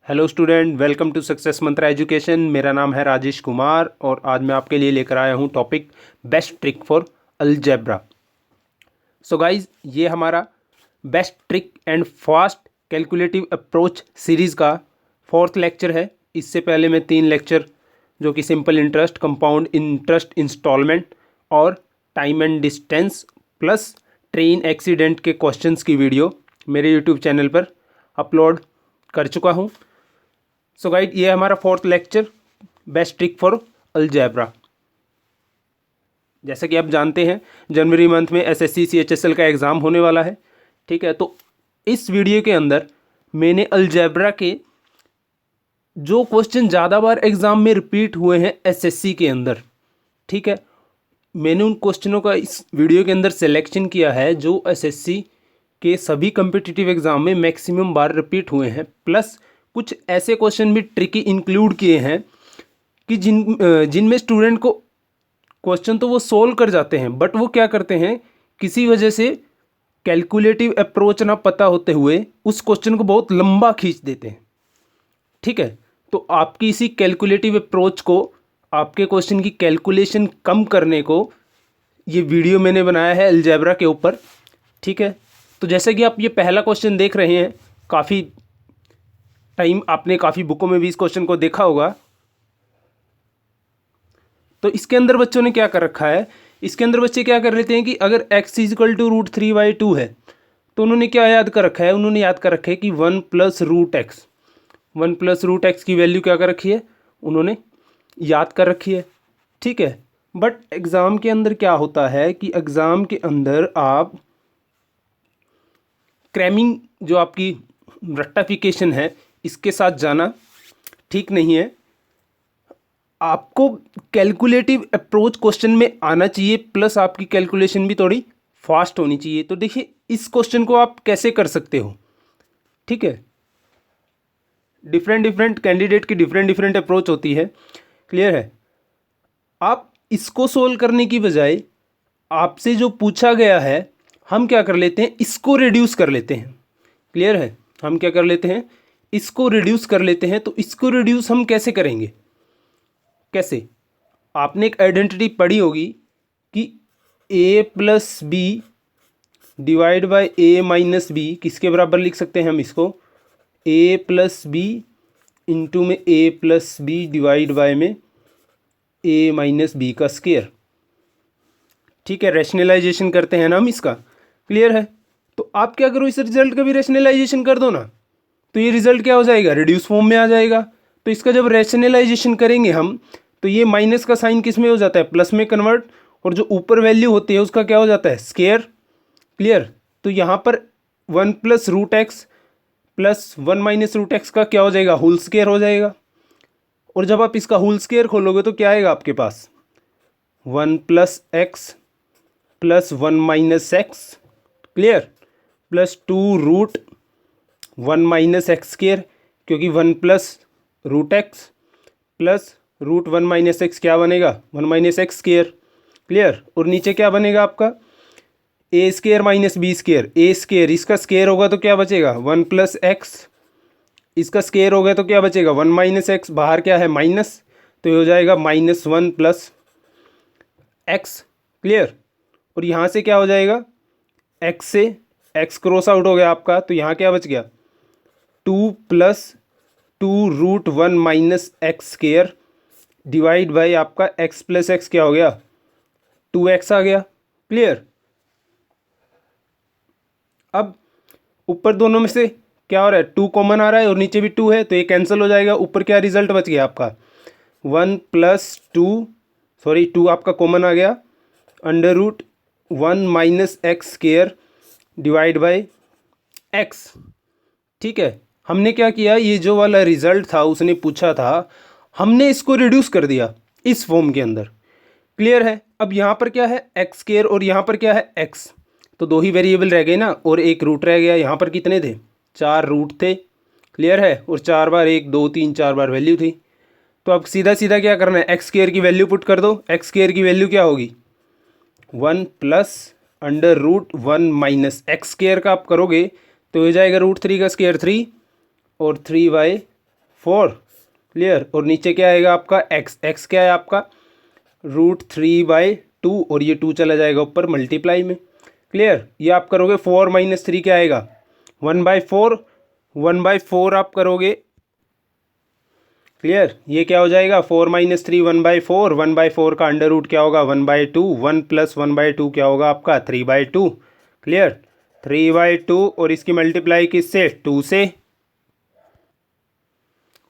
Hello student, welcome to Success Mantra Education. मेरा नाम है राजेश कुमार और आज मैं आपके लिए लेकर आया हूँ topic best trick for algebra. So guys, ये हमारा best trick and fast calculative approach series का 4th लेक्चर है। इससे पहले मैं 3 लेक्चर जो कि simple interest, compound interest installment और time and distance plus train accident के क्वेश्चंस की वीडियो मेरे यूट्यूब चैनल पर अपलोड कर चुका हूँ। सो गाइड, ये हमारा 4th lecture best trick for algebra. जैसा कि आप जानते हैं, जनवरी मंथ में एसएससी सीएचएसएल का एग्ज़ाम होने वाला है। ठीक है, तो इस वीडियो के अंदर मैंने अलजेब्रा के जो क्वेश्चन ज़्यादा बार एग्ज़ाम में रिपीट हुए हैं एसएससी के अंदर, ठीक है, मैंने उन क्वेश्चनों का इस वीडियो के अंदर सिलेक्शन किया है जो एसएससी के सभी कम्पिटिटिव एग्ज़ाम में मैक्सिमम बार रिपीट हुए हैं। प्लस कुछ ऐसे क्वेश्चन भी ट्रिकी इंक्लूड किए हैं कि जिनमें स्टूडेंट को क्वेश्चन तो वो सोल्व कर जाते हैं, बट वो क्या करते हैं, किसी वजह से कैलकुलेटिव अप्रोच ना पता होते हुए उस क्वेश्चन को बहुत लंबा खींच देते हैं। ठीक है, तो आपकी इसी कैलकुलेटिव अप्रोच को, आपके क्वेश्चन की कैलकुलेशन कम करने को ये वीडियो मैंने बनाया है अलजेब्रा के ऊपर। ठीक है, तो जैसे कि आप ये पहला क्वेश्चन देख रहे हैं, काफ़ी टाइम आपने काफ़ी बुकों में भी इस क्वेश्चन को देखा होगा। तो इसके अंदर बच्चों ने क्या कर रखा है, इसके अंदर बच्चे क्या कर लेते हैं कि अगर x = √3/2 है तो उन्होंने क्या याद कर रखा है, उन्होंने याद कर रखा है कि 1 + √x, 1 + √x की वैल्यू क्या कर रखी है, उन्होंने याद कर रखी है। ठीक है, बट एग्ज़ाम के अंदर क्या होता है कि एग्ज़ाम के अंदर आप क्रैमिंग, जो आपकी रट्टाफिकेशन है, इसके साथ जाना ठीक नहीं है। आपको कैलकुलेटिव अप्रोच क्वेश्चन में आना चाहिए, प्लस आपकी कैलकुलेशन भी थोड़ी फास्ट होनी चाहिए। तो देखिए, इस क्वेश्चन को आप कैसे कर सकते हो। ठीक है, डिफरेंट कैंडिडेट की डिफरेंट अप्रोच होती है, क्लियर है। आप इसको सोल्व करने की बजाय आपसे जो पूछा गया है, हम क्या कर लेते हैं, इसको रिड्यूस कर लेते हैं। क्लियर है, हम क्या कर लेते हैं, इसको रिड्यूस कर लेते हैं। तो इसको रिड्यूस हम कैसे करेंगे, कैसे, आपने एक आइडेंटिटी पढ़ी होगी कि a + b divide bye a - b किसके बराबर लिख सकते हैं हम इसको, a + b इंटू में a + b डिवाइड बाय में a - b का स्क्वायर। ठीक है, रैशनलाइजेशन करते हैं ना हम इसका, क्लियर है। तो आप क्या करो, इस रिजल्ट का भी रैशनलाइजेशन कर दो ना, तो ये रिजल्ट क्या हो जाएगा, रिड्यूस फॉर्म में आ जाएगा। तो इसका जब रैशनलाइजेशन करेंगे हम, तो ये माइनस का साइन किस में हो जाता है, प्लस में कन्वर्ट, और जो ऊपर वैल्यू होती है उसका क्या हो जाता है, स्क्वायर। क्लियर, तो यहाँ पर 1 + √x प्लस 1 - √x का क्या हो जाएगा, होल स्क्वायर हो जाएगा। और जब आप इसका होल स्क्वायर खोलोगे तो क्या आएगा आपके पास, 1 + x plus 1 - x, clear, plus 2√1 - x², क्योंकि 1 + √x प्लस √1 - x क्या बनेगा, 1 - x², क्लियर। और नीचे क्या बनेगा आपका, a² - b², a², इसका स्क्वायर होगा तो क्या बचेगा, 1 + x, इसका स्क्वायर हो गया तो क्या बचेगा, 1 - x, बाहर क्या है माइनस, तो ये हो जाएगा -1 + x, क्लियर। और यहाँ से क्या हो जाएगा, x से x क्रॉस आउट हो गया आपका, तो यहाँ क्या बच गया, 2 + 2√1 - x² डिवाइड बाई आपका x + x क्या हो गया, 2x आ गया, क्लियर। अब ऊपर दोनों में से क्या हो रहा है, 2 कॉमन आ रहा है और नीचे भी 2 है, तो ये कैंसिल हो जाएगा। ऊपर क्या रिजल्ट बच गया आपका, 1 + 2 आपका कॉमन आ गया, √1 - x² डिवाइड बाई x। ठीक है, हमने क्या किया, ये जो वाला रिजल्ट था उसने पूछा था, हमने इसको रिड्यूस कर दिया इस फॉर्म के अंदर, क्लियर है। अब यहाँ पर क्या है, x² और यहाँ पर क्या है, x, तो 2 ही वेरिएबल रह गए ना, और एक रूट रह गया। यहाँ पर कितने थे, 4 रूट थे, क्लियर है, और 4 बार 1 2 3 4 बार वैल्यू थी। तो अब सीधा सीधा क्या करना है, x² की वैल्यू पुट कर दो। x² की वैल्यू क्या होगी, 1 + √1 - x² का आप करोगे तो हो जाएगा √3 का स्क्वायर 3 और 3/, 4, क्लियर। और नीचे क्या आएगा आपका x, x क्या है आपका √3/2 और ये 2 चला जाएगा ऊपर मल्टीप्लाई में, क्लियर। ये आप करोगे 4 - 3 क्या आएगा 1/4, 1/4 आप करोगे, क्लियर। ये क्या हो जाएगा 4 - 3 1/4, 1/4 का अंडर रूट क्या होगा 1/2, 1 + 1/2 क्या होगा आपका 3/2, क्लियर। 3/2 और इसकी मल्टीप्लाई किससे 2 से,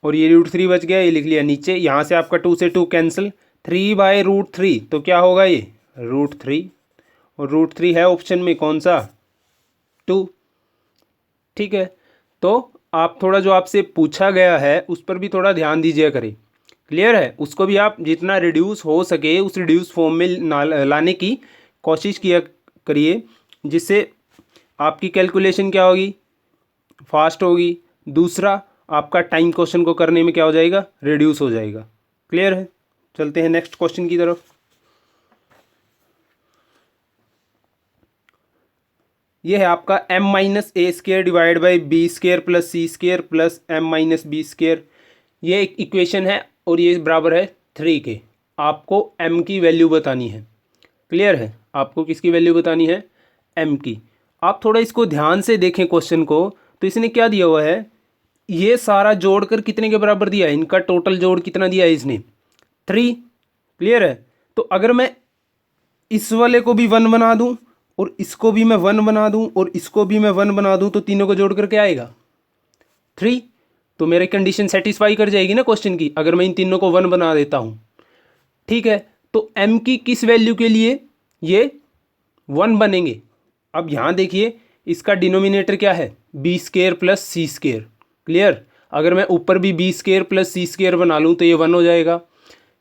और ये √3 बच गया, ये लिख लिया नीचे। यहाँ से आपका 2 से 2 कैंसिल, 3/√3 तो क्या होगा ये √3, और √3 है ऑप्शन में कौन सा 2, ठीक है। तो आप थोड़ा जो आपसे पूछा गया है उस पर भी थोड़ा ध्यान दीजिए करें, क्लियर है। उसको भी आप जितना रिड्यूस हो सके उस रिड्यूस फॉर्म में लाने की कोशिश किया करिए, जिससे आपकी कैलकुलेशन क्या होगी फास्ट होगी। दूसरा आपका टाइम क्वेश्चन को करने में क्या हो जाएगा रिड्यूस हो जाएगा, क्लियर है। चलते हैं नेक्स्ट क्वेश्चन की तरफ। ये है आपका m-a² divide by b² plus c² plus m-b²। ये एक इक्वेशन है और ये बराबर है 3 के। आपको m की वैल्यू बतानी है, क्लियर है। आपको किसकी वैल्यू बतानी है m की। आप थोड़ा इसको ध्यान से देखें क्वेश्चन को, तो इसने क्या दिया हुआ है, ये सारा जोड़कर कितने के बराबर दिया है, इनका टोटल जोड़ कितना दिया है इसने 3, क्लियर है। तो अगर मैं इस वाले को भी 1 बना दूं और इसको भी मैं 1 बना दूं और इसको भी मैं 1 बना दूं तो तीनों को जोड़कर क्या आएगा 3। तो मेरी कंडीशन सेटिस्फाई कर जाएगी ना क्वेश्चन की, अगर मैं इन तीनों को 1 बना देता हूं, ठीक है। तो m की किस वैल्यू के लिए ये 1 बनेंगे। अब यहां देखिए इसका डिनोमिनेटर क्या है b² प्लस c², क्लियर। अगर मैं ऊपर भी b² प्लस c² बना लूँ तो ये 1 हो जाएगा।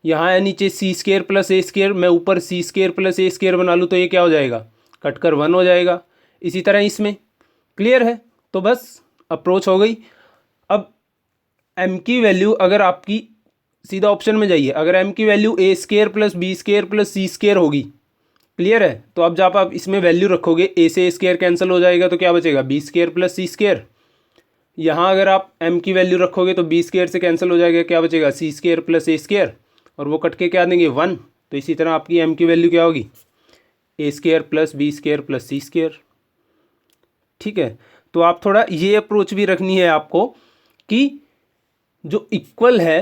यहाँ है नीचे c² प्लस a², मैं ऊपर c² प्लस a² बना लूँ तो ये क्या हो जाएगा कटकर 1 हो जाएगा। इसी तरह इसमें, क्लियर है। तो बस अप्रोच हो गई। अब m की वैल्यू अगर आपकी, सीधा ऑप्शन में जाइए, अगर m की value a² plus b² plus c² होगी, क्लियर है। तो अब जब आप इसमें वैल्यू रखोगे a से a² कैंसिल हो जाएगा तो क्या बचेगा b² प्लस c²। यहाँ अगर आप m की वैल्यू रखोगे तो b² से कैंसिल हो जाएगा, क्या बचेगा c² प्लस a², और वो कट के क्या देंगे 1। तो इसी तरह आपकी m की वैल्यू क्या होगी a² plus b² plus c², ठीक है। तो आप थोड़ा ये अप्रोच भी रखनी है आपको कि जो इक्वल है,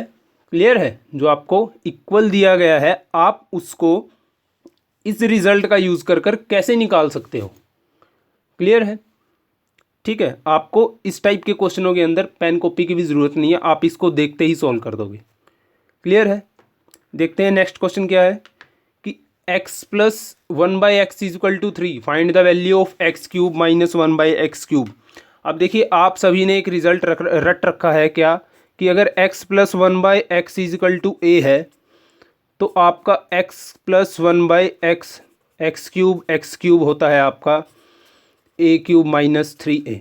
क्लियर है, जो आपको इक्वल दिया गया है आप उसको इस रिजल्ट का यूज़ कर कर कैसे निकाल सकते हो, क्लियर है, ठीक है। आपको इस टाइप के क्वेश्चनों के अंदर पेन कॉपी की भी ज़रूरत नहीं है, आप इसको देखते ही सॉल्व कर दोगे, क्लियर है। देखते हैं नेक्स्ट क्वेश्चन क्या है कि x plus 1/x is equal to 3, find the value of x³ minus 1/x³। अब देखिए आप सभी ने एक रिजल्ट रट रखा है क्या कि अगर x plus 1/x is equal to a है तो आपका x प्लस 1/x x³ होता है आपका a³ माइनस 3a।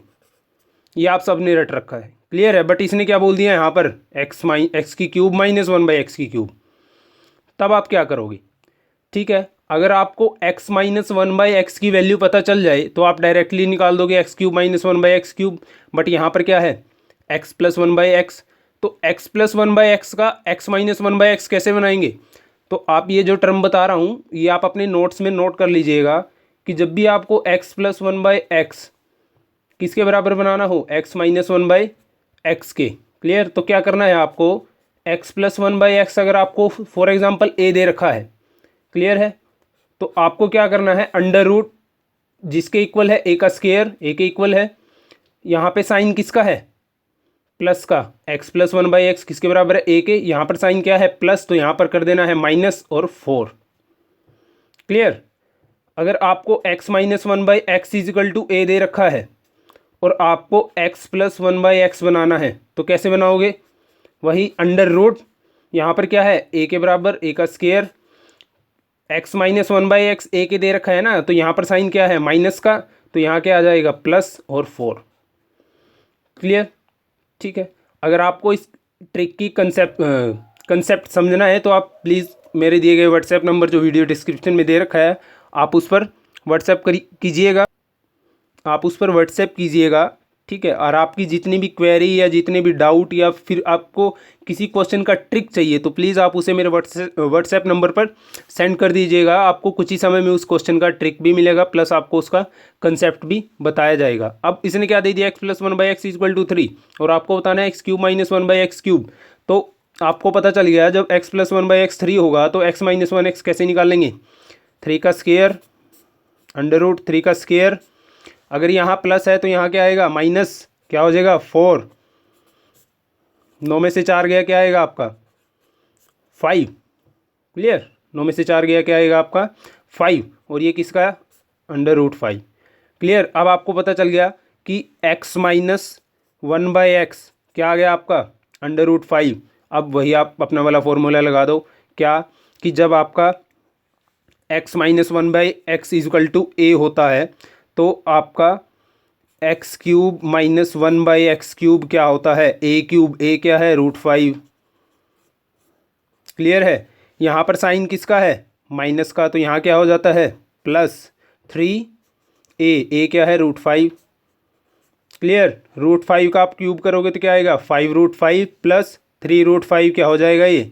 ये आप सब ने रट रखा है, क्लियर है। बट इसने क्या बोल दिया यहाँ पर x³ माइनस 1/x³। तब आप क्या करोगे, ठीक है। अगर आपको x माइनस 1/x की वैल्यू पता चल जाए तो आप डायरेक्टली निकाल दोगे x³ माइनस 1/x³। बट यहाँ पर क्या है x प्लस 1/x, तो x प्लस 1/x का x माइनस 1/x कैसे बनाएंगे। तो आप ये जो टर्म बता रहा हूँ ये आप अपने नोट्स में नोट कर लीजिएगा कि जब भी आपको x प्लस 1/x किसके बराबर बनाना हो x माइनस 1/x के, क्लियर। तो क्या करना है आपको x प्लस 1/x अगर आपको फॉर एग्जांपल a दे रखा है, क्लियर है, तो आपको क्या करना है अंडर रूट जिसके इक्वल है a का स्क्वायर, a के इक्वल है, यहाँ पे साइन किसका है प्लस का, x प्लस 1/x किसके बराबर है a के, यहाँ पर साइन क्या है प्लस, तो यहाँ पर कर देना है माइनस और 4, क्लियर। अगर आपको x minus 1/x is equal to a दे रखा है और आपको x प्लस 1/x बनाना है तो कैसे बनाओगे, वही अंडर रूट, यहाँ पर क्या है a के बराबर a का square, x minus 1/x a के दे रखा है ना, तो यहाँ पर साइन क्या है माइनस का, तो यहाँ क्या आ जाएगा प्लस और 4, क्लियर, ठीक है। अगर आपको इस ट्रिक की कंसेप्ट समझना है तो आप प्लीज़ मेरे दिए गए व्हाट्सएप नंबर जो वीडियो डिस्क्रिप्शन में दे रखा है आप उस पर व्हाट्सएप कीजिएगा, आप उस पर व्हाट्सएप कीजिएगा, ठीक है। और आपकी जितनी भी क्वेरी या जितने भी डाउट या फिर आपको किसी क्वेश्चन का ट्रिक चाहिए तो प्लीज़ आप उसे मेरे व्हाट्सएप नंबर पर सेंड कर दीजिएगा। आपको कुछ ही समय में उस क्वेश्चन का ट्रिक भी मिलेगा, प्लस आपको उसका कंसेप्ट भी बताया जाएगा। अब इसने क्या दे दिया, x plus one by x equal to 3, और आपको बताना है x cube minus one by x cube. तो आपको पता चल गया जब x plus one by x 3 होगा तो एक्स माइनस वन एक्स कैसे निकाल लेंगे, 3 का स्क्वायर अंडर रूट 3 का स्क्वायर। अगर यहाँ प्लस है तो यहाँ क्या आएगा माइनस, क्या हो जाएगा 4, 9 में से 4 गया क्या आएगा आपका 5। क्लियर, 9 में से 4 गया क्या आएगा आपका 5, और ये किसका अंडर रूट 5। क्लियर, अब आपको पता चल गया कि x minus one by x क्या आ गया आपका अंडर रूट 5। अब वही आप अपना वाला फॉर्मूला लगा दो, क्या कि जब आपका x minus one by x equal to A होता है तो आपका x cube minus one by x cube क्या होता है ए क्यूब, ए क्या है रूट 5। क्लियर है, यहाँ पर साइन किसका है माइनस का, तो यहाँ क्या हो जाता है प्लस 3 ए क्या है रूट 5। क्लियर, रूट 5 का आप क्यूब करोगे तो क्या आएगा 5 रूट 5 प्लस 3 रूट 5 क्या हो जाएगा ये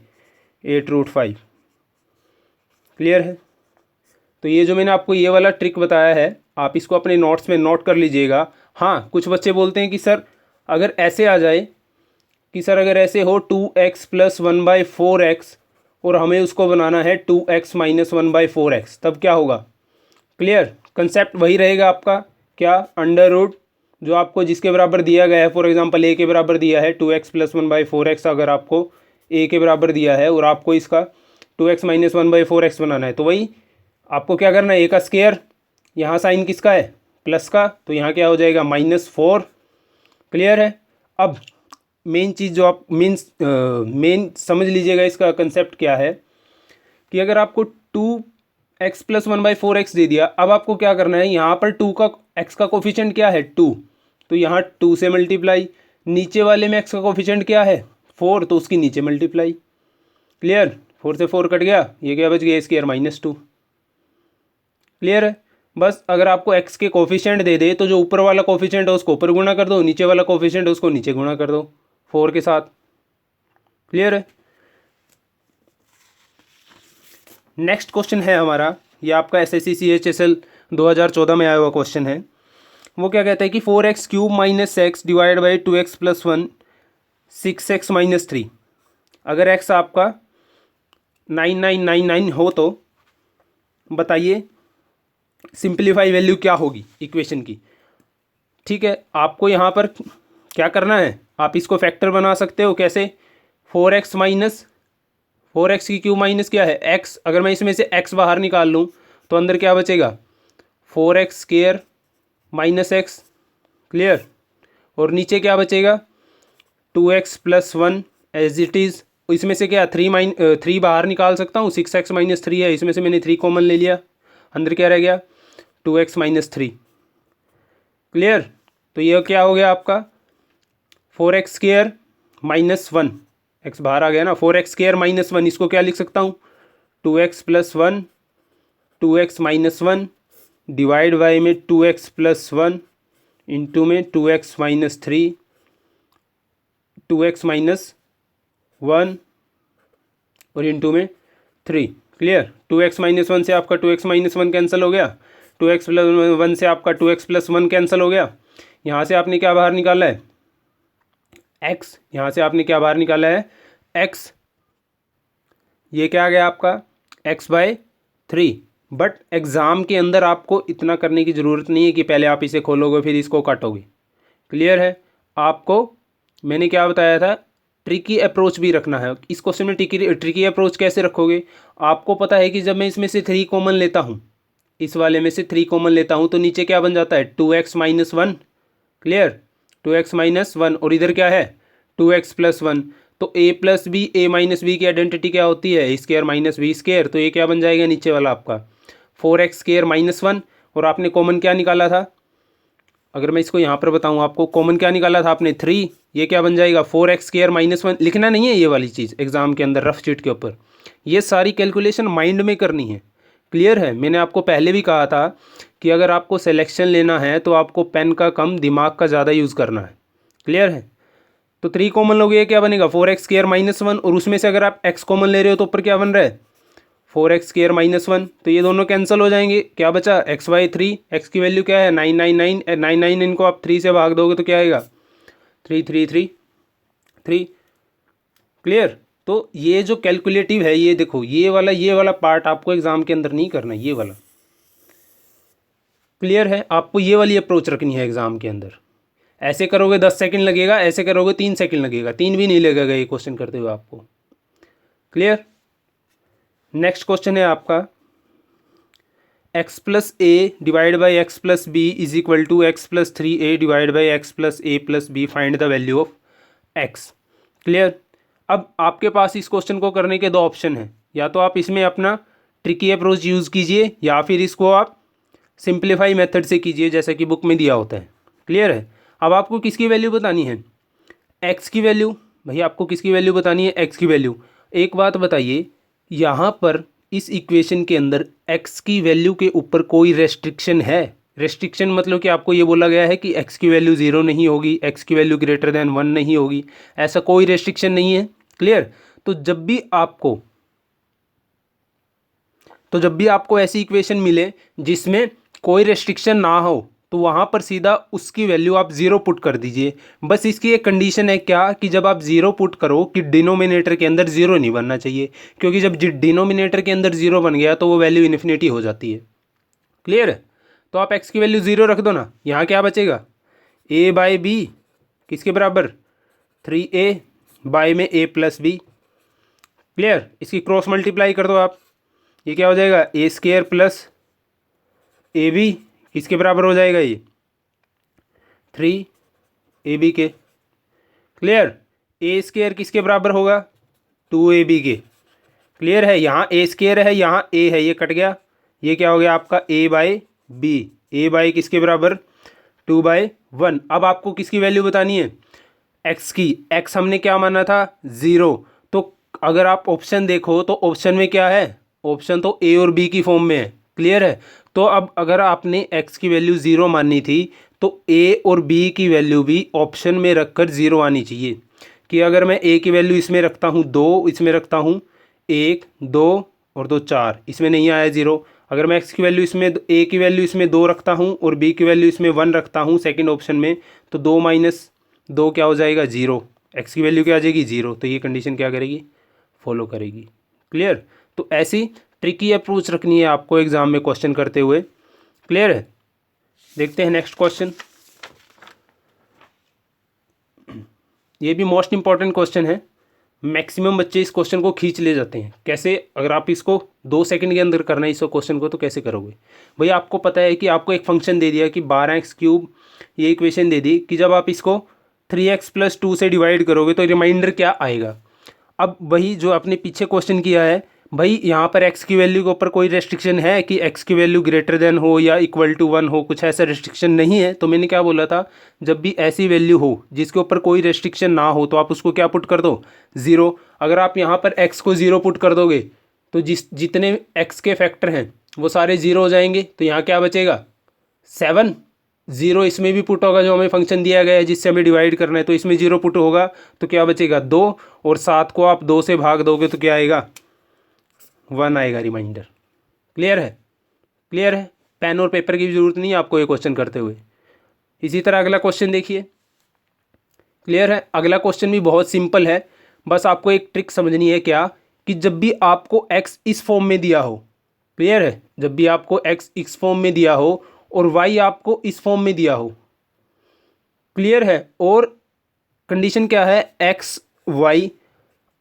8 रूट 5। क्लियर है, तो ये जो मैंने आपको ये वाला ट्रिक बताया है आप इसको अपने नोट्स में नोट कर लीजिएगा। हाँ, कुछ बच्चे बोलते हैं कि सर अगर ऐसे आ जाए कि सर अगर ऐसे हो 2x plus one by 4x और हमें उसको बनाना है 2x minus one by 4x, तब क्या होगा। क्लियर, कंसेप्ट वही रहेगा आपका, क्या अंडर रूट जो आपको जिसके बराबर दिया गया है, फॉर एग्जांपल a के बराबर दिया है 2x plus one by 4x, अगर आपको a के बराबर दिया है और आपको इसका 2x minus one by 4x बनाना है तो वही आपको क्या करना है, a का स्क्वायर, यहाँ साइन किसका है प्लस का, तो यहाँ क्या हो जाएगा -4। क्लियर है, अब मेन चीज़ जो आप मेन समझ लीजिएगा, इसका कंसेप्ट क्या है कि अगर आपको 2x plus one by 4x दे दिया, अब आपको क्या करना है, यहाँ पर 2 का x का कोफिशिएंट क्या है 2, तो यहाँ 2 से मल्टीप्लाई, नीचे वाले में x का कोफिशिएंट क्या है 4, तो उसकी नीचे मल्टीप्लाई। क्लियर, 4 से 4 कट गया, ये क्या बच गया स्क्वायर -2। क्लियर है, बस अगर आपको x के कोफिशिएंट दे दे तो जो ऊपर वाला कोफिशिएंट है उसको ऊपर गुणा कर दो, नीचे वाला कोफिशिएंट है उसको नीचे गुणा कर दो 4 के साथ। क्लियर है, नेक्स्ट क्वेश्चन है हमारा, ये आपका SSC CHSL 2014 में आया हुआ क्वेश्चन है। वो क्या कहता है कि 4x cube minus x divide by 2x plus 1 6x minus 3, अगर x आपका 9999 हो तो बताइए सिंप्लीफाई वैल्यू क्या होगी इक्वेशन की। ठीक है, आपको यहाँ पर क्या करना है, आप इसको फैक्टर बना सकते हो कैसे, 4x माइनस 4x की क्यूब माइनस क्या है x, अगर मैं इसमें से x बाहर निकाल लूँ तो अंदर क्या बचेगा 4x square minus x। Clear, और नीचे क्या बचेगा 2x plus 1 as it is, इसमें से क्या 3 बाहर निकाल सकता हूँ, 6x माइनस 3 है, इसमें से मैंने 3 कॉमन ले लिया, अंदर क्या रह गया 2x माइनस 3। क्लियर, तो ये क्या हो गया आपका 4x स्क्वायर माइनस 1, x बाहर आ गया ना, 4x स्क्वायर माइनस 1, इसको क्या लिख सकता हूँ 2x plus 1 2x minus 1 divide by में 2x प्लस 1 इंटू में 2x माइनस 3 2x माइनस 1 और इंटू में 3। क्लियर, 2x माइनस 1 से आपका 2x माइनस 1 कैंसिल हो गया, 2x प्लस 1 से आपका 2x प्लस 1 कैंसिल हो गया, यहाँ से आपने क्या बाहर निकाला है x, यहाँ से आपने क्या बाहर निकाला है x, ये क्या आ गया आपका x बाय 3। बट एग्ज़ाम के अंदर आपको इतना करने की ज़रूरत नहीं है कि पहले आप इसे खोलोगे फिर इसको काटोगे। क्लियर है, आपको मैंने क्या बताया था ट्रिकी अप्रोच भी रखना है। इस क्वेश्चन में ट्रिकी अप्रोच कैसे रखोगे, आपको पता है कि जब मैं इसमें से 3 कॉमन लेता हूँ, इस वाले में से 3 कॉमन लेता हूँ तो नीचे क्या बन जाता है 2x minus 1। Clear, 2x minus 1 और इधर क्या है 2x प्लस 1, तो a plus b a minus b की आइडेंटिटी क्या होती है स्क्वायर माइनस बी स्क्वायर, तो ये क्या बन जाएगा नीचे वाला आपका 4x स्क्वायर माइनस 1, और आपने कॉमन क्या निकाला था, अगर मैं इसको यहाँ पर बताऊँ आपको कॉमन क्या निकाला था आपने 3, ये क्या बन जाएगा 4x स्क्वायर माइनस 1। लिखना नहीं है ये वाली चीज़ एग्जाम के अंदर रफ शीट के ऊपर, ये सारी कैलकुलेशन माइंड में करनी है। क्लियर है। मैंने आपको पहले भी कहा था कि अगर आपको सिलेक्शन लेना है तो आपको पेन का कम दिमाग का ज़्यादा यूज़ करना है। क्लियर है। तो 3 कॉमन लोगे क्या बनेगा 4x² -1, और उसमें से अगर आप x कॉमन ले रहे हो तो ऊपर क्या बन रहा है 4x² -1, तो ये दोनों कैंसिल हो जाएंगे। क्या बचा x/3, x की वैल्यू क्या है 999, 99 इनको आप 3 से भाग दोगे तो क्या आएगा 3 3 3 3। क्लियर। तो ये जो कैलकुलेटिव है, ये देखो ये वाला पार्ट आपको एग्जाम के अंदर नहीं करना, ये वाला। क्लियर है। आपको ये वाली अप्रोच रखनी है एग्जाम के अंदर। ऐसे करोगे 10 सेकंड लगेगा, ऐसे करोगे 3 सेकंड लगेगा, 3 भी नहीं लगेगा ये क्वेश्चन करते हुए आपको। क्लियर। नेक्स्ट क्वेश्चन है आपका x+a divide by x+b is equal to x+3a divide by x+a+b, find the value of x। Clear. अब आपके पास इस क्वेश्चन को करने के 2 ऑप्शन हैं, या तो आप इसमें अपना ट्रिकी अप्रोच यूज़ कीजिए या फिर इसको आप सिंप्लीफाई मेथड से कीजिए जैसा कि बुक में दिया होता है। क्लियर है। अब आपको किसकी वैल्यू बतानी है x की वैल्यू। भैया आपको किसकी वैल्यू बतानी है x की वैल्यू। एक बात बताइए, यहाँ पर इस इक्वेशन के अंदर x की वैल्यू के ऊपर कोई रेस्ट्रिक्शन है? रेस्ट्रिक्शन मतलब कि आपको ये बोला गया है कि x की वैल्यू 0 नहीं होगी, x की वैल्यू ग्रेटर देन 1 नहीं होगी, ऐसा कोई रेस्ट्रिक्शन नहीं है। क्लियर। तो जब भी आपको ऐसी इक्वेशन मिले जिसमें कोई रेस्ट्रिक्शन ना हो तो वहाँ पर सीधा उसकी वैल्यू आप 0 पुट कर दीजिए। बस इसकी एक कंडीशन है क्या कि जब आप 0 पुट करो कि डिनोमिनेटर के अंदर 0 नहीं बनना चाहिए, क्योंकि जब डिनोमिनेटर के अंदर 0 बन गया तो वो वैल्यू इन्फिनिटी हो जाती है। क्लियर है। तो आप x की वैल्यू 0 रख दो ना, यहाँ क्या बचेगा a/b किसके बराबर 3a बाय में a+b। क्लियर। इसकी क्रॉस मल्टीप्लाई कर दो आप, ये क्या हो जाएगा a² प्लस ab किसके बराबर हो जाएगा ये 3ab के। क्लियर। a² किसके बराबर होगा 2ab के। क्लियर है। यहाँ a² है, यहाँ a है, ये कट गया, ये क्या हो गया आपका a/b। a/ किसके बराबर 2/1। अब आपको किसकी वैल्यू बतानी है x की। x हमने क्या माना था 0। तो अगर आप ऑप्शन देखो तो ऑप्शन में क्या है, ऑप्शन तो a और b की फॉर्म में है। क्लियर है। तो अब अगर आपने x की वैल्यू 0 माननी थी तो a और b की वैल्यू भी ऑप्शन में रखकर 0 आनी चाहिए। कि अगर मैं a की वैल्यू इसमें रखता हूँ 2, इसमें रखता हूँ 1 2 और 2 4, इसमें नहीं आया 0। अगर मैं x की वैल्यू इसमें a की वैल्यू इसमें 2 रखता हूँ और b की वैल्यू इसमें 1 रखता हूँ सेकंड ऑप्शन में, तो 2 - 2 क्या हो जाएगा 0, x की वैल्यू क्या आ जाएगी 0। तो ये कंडीशन क्या करेगी फॉलो करेगी। क्लियर। तो ऐसी ट्रिकी अप्रोच रखनी है आपको एग्जाम में क्वेश्चन करते हुए। क्लियर है। देखते हैं नेक्स्ट क्वेश्चन। ये भी मोस्ट इंपॉर्टेंट क्वेश्चन है, मैक्सिमम बच्चे इस क्वेश्चन को खींच ले जाते हैं। कैसे, अगर आप इसको 2 सेकंड के अंदर करना है इस क्वेश्चन को तो कैसे करोगे भैया। आपको पता है कि आपको एक फंक्शन दे दिया कि 12x³ ये इक्वेशन दे दी कि जब आप इसको 3x + 2 से डिवाइड करोगे तो रिमाइंडर क्या आएगा। अब वही जो आपने पीछे क्वेश्चन किया है भाई, यहाँ पर x की वैल्यू के ऊपर कोई रेस्ट्रिक्शन है कि x की वैल्यू ग्रेटर देन हो या इक्वल टू 1 हो, कुछ ऐसा रेस्ट्रिक्शन नहीं है। तो मैंने क्या बोला था, जब भी ऐसी वैल्यू हो जिसके ऊपर कोई रेस्ट्रिक्शन ना हो तो आप उसको क्या पुट कर दो 0। अगर आप यहाँ पर x को 0 पुट कर दोगे तो जितने x के फैक्टर हैं वो सारे 0 हो जाएंगे। तो यहाँ क्या बचेगा 7। 0 इसमें भी पुट होगा जो हमें फंक्शन दिया गया है जिससे हमें डिवाइड करना है, तो इसमें 0 पुट होगा तो क्या बचेगा 2, और 7 को आप 2 से भाग दोगे तो क्या आएगा 1 आएगा रिमाइंडर। क्लियर है। क्लियर है। पेन और पेपर की जरूरत नहीं है आपको ये क्वेश्चन करते हुए। इसी तरह अगला क्वेश्चन देखिए। क्लियर है। अगला क्वेश्चन भी बहुत सिंपल है, बस आपको एक ट्रिक समझनी है क्या कि जब भी आपको x इस फॉर्म में दिया हो, क्लियर है, जब भी आपको x इस फॉर्म में दिया हो और y आपको इस फॉर्म में दिया हो, क्लियर है, और कंडीशन क्या है x y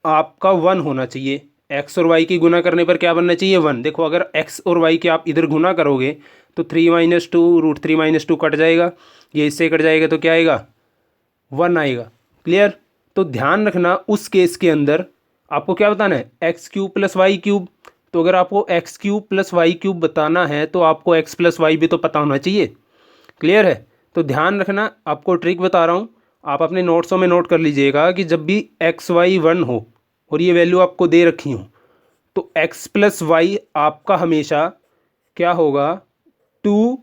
आपका 1 होना चाहिए। x और y की गुना करने पर क्या बनना चाहिए 1। देखो अगर x और y के आप इधर गुना करोगे तो 3 - 2 √3 - 2 कट जाएगा, ये इससे कट जाएगा तो क्या आएगा 1 आएगा। क्लियर। तो ध्यान रखना उस केस के अंदर आपको क्या बताना है x³ + y³। तो अगर आपको x³ + y³ बताना है तो आपको x + y भी तो पता होना चाहिए। क्लियर है। तो ध्यान रखना, आपको ट्रिक बता रहा हूँ, आप अपने नोट्सों में नोट कर लीजिएगा कि जब भी x y 1 हो और ये वैल्यू आपको दे रखी हो तो x + y आपका हमेशा क्या होगा, 2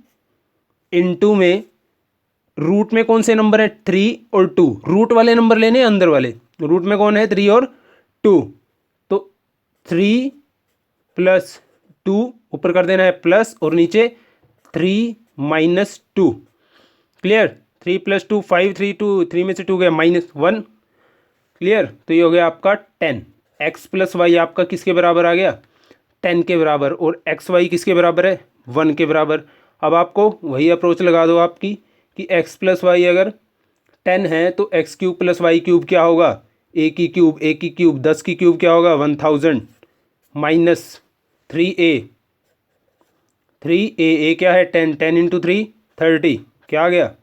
इंटू में रूट में कौन से नंबर है, 3 और 2, रूट वाले नंबर लेने हैं अंदर वाले, रूट में कौन है 3 और 2, तो 3 प्लस 2 ऊपर कर देना है प्लस और नीचे 3 माइनस 2। क्लियर, 3 प्लस 2 5, 3 2 3 में से 2 गया -1। क्लियर, तो ये हो गया आपका 10। एक्स प्लस वाई आपका किसके बराबर आ गया, 10 के बराबर, और एक्स वाई किसके बराबर है, 1 के बराबर। अब आपको वही अप्रोच लगा दो आपकी कि एक्स प्लस वाई अगर 10 है तो x cube plus y cube क्या होगा, ए की क्यूब, ए की क्यूब 10 की क्यूब क्या होगा 1000 माइनस 3a, 3a क्या है 10, 10 इंटू 3 30, क्या आ गया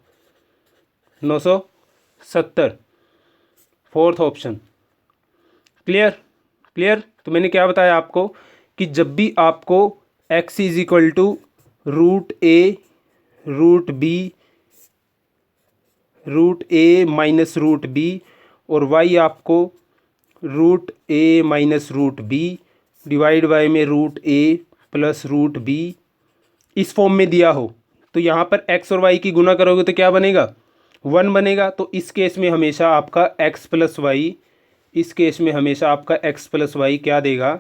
970, फोर्थ ऑप्शन। Clear, clear. तो मैंने क्या बताया आपको कि जब भी आपको x is equal to √a √a minus √b और y आपको √a minus √b divide by में √a प्लस √b इस फॉर्म में दिया हो, तो यहाँ पर x और y की गुना करोगे तो क्या बनेगा 1 बनेगा। तो इस केस में हमेशा आपका x प्लस वाई, इस केस में हमेशा आपका x प्लस वाई क्या देगा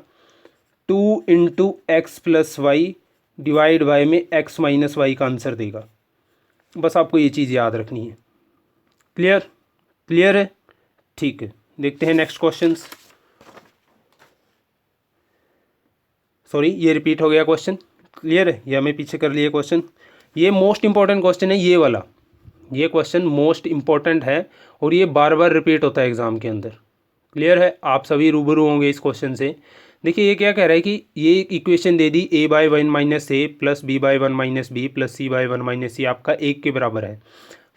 2 into x plus y divide by में x माइनस वाई का आंसर देगा। बस आपको ये चीज़ याद रखनी है। क्लियर, क्लियर है, ठीक है। देखते हैं नेक्स्ट क्वेश्चंस। सॉरी, ये रिपीट हो गया क्वेश्चन। क्लियर है, या मैं पीछे कर लिया क्वेश्चन। ये मोस्ट इंपॉर्टेंट क्वेश्चन है, ये वाला, ये क्वेश्चन मोस्ट इंपॉर्टेंट है और ये बार बार रिपीट होता है एग्ज़ाम के अंदर। क्लियर है, आप सभी रूबरू होंगे इस क्वेश्चन से। देखिए ये क्या कह रहा है कि ये इक्वेशन दे दी a/1 माइनस ए plus b/1 minus B plus c/1 minus C आपका 1 के बराबर है।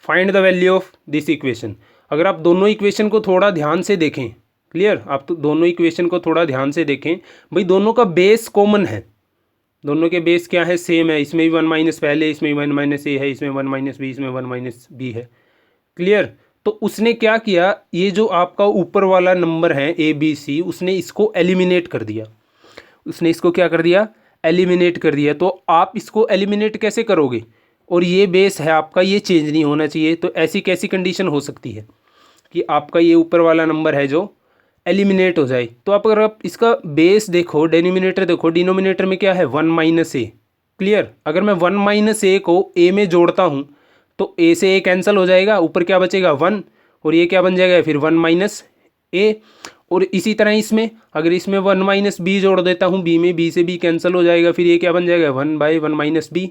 Find the value of this equation. अगर आप दोनों इक्वेशन को थोड़ा ध्यान से देखें, क्लियर, आप तो दोनों इक्वेशन को थोड़ा ध्यान से देखें, भाई दोनों का बेस कॉमन है, दोनों के बेस क्या है, सेम है। इसमें भी 1 माइनस पहले, इसमें 1 माइनस ए है, इसमें 1 माइनस बी, इसमें 1 माइनस बी है। क्लियर, तो उसने क्या किया, ये जो आपका ऊपर वाला नंबर है ए बी सी, उसने इसको एलिमिनेट कर दिया, उसने इसको क्या कर दिया, एलिमिनेट कर दिया। तो आप इसको एलिमिनेट कैसे करोगे, और ये बेस है आपका, ये चेंज नहीं होना चाहिए। तो ऐसी कैसी कंडीशन हो सकती है कि आपका ये ऊपर वाला नंबर है जो एलिमिनेट हो जाए। तो आप अगर आप इसका बेस देखो, डिनोमिनेटर देखो, डिनोमिनेटर में क्या है 1 माइनस ए। क्लियर, अगर मैं 1 माइनस ए को ए में जोड़ता हूँ तो ए से ए कैंसिल हो जाएगा, ऊपर क्या बचेगा 1, और ये क्या बन जाएगा फिर 1 माइनस ए। और इसी तरह इसमें अगर इसमें 1 माइनस बी जोड़ देता हूँ बी में, बी से बी कैंसिल हो जाएगा, फिर ये क्या बन जाएगा 1/1 माइनस बी।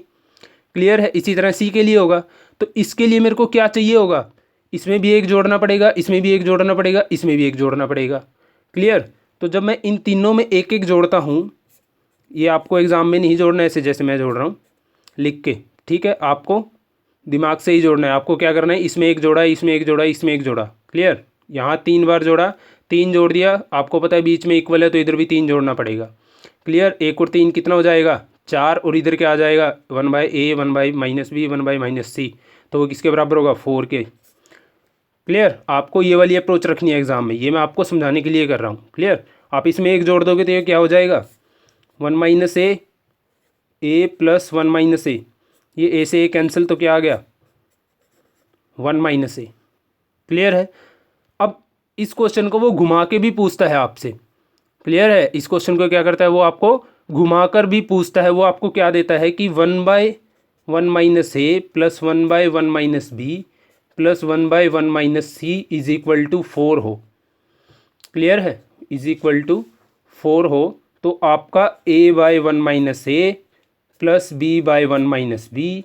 क्लियर है, इसी तरह सी के लिए होगा। तो इसके लिए मेरे को क्या चाहिए होगा, इसमें भी एक जोड़ना पड़ेगा, इसमें भी एक जोड़ना पड़ेगा, इसमें भी एक जोड़ना पड़ेगा। क्लियर, तो जब मैं इन तीनों में एक एक जोड़ता हूँ, ये आपको एग्जाम में नहीं जोड़ना है ऐसे जैसे मैं जोड़ रहा हूँ लिख के, ठीक है, आपको दिमाग से ही जोड़ना है। आपको क्या करना है, इसमें एक जोड़ा, इसमें एक जोड़ा, इसमें एक जोड़ा। क्लियर, यहाँ 3 बार जोड़ा, 3 जोड़ दिया, आपको पता है बीच में इक्वल है तो इधर भी 3 जोड़ना पड़ेगा। क्लियर, 1 और 3 कितना हो जाएगा 4, और इधर क्या आ जाएगा 1/a 1/-b 1/-c, तो वो किसके बराबर होगा 4 के। क्लियर, आपको ये वाली अप्रोच रखनी है एग्जाम में, ये मैं आपको समझाने के लिए कर रहा हूँ। क्लियर, आप इसमें एक जोड़ दोगे तो ये क्या हो जाएगा 1 माइनस ए प्लस 1 माइनस ए, ये ए से ए कैंसिल, तो क्या आ गया 1 माइनस ए। क्लियर है, अब इस क्वेश्चन को वो घुमा के भी पूछता है आपसे। क्लियर है, इस क्वेश्चन को क्या करता है वो आपको घुमाकर भी पूछता है। वो आपको क्या देता है कि 1/1 minus A plus 1/1 minus B plus 1/1 minus c is equal to 4 हो। क्लियर है, इज इक्वल टू 4 हो, तो आपका a/1 माइनस ए plus b/1 minus B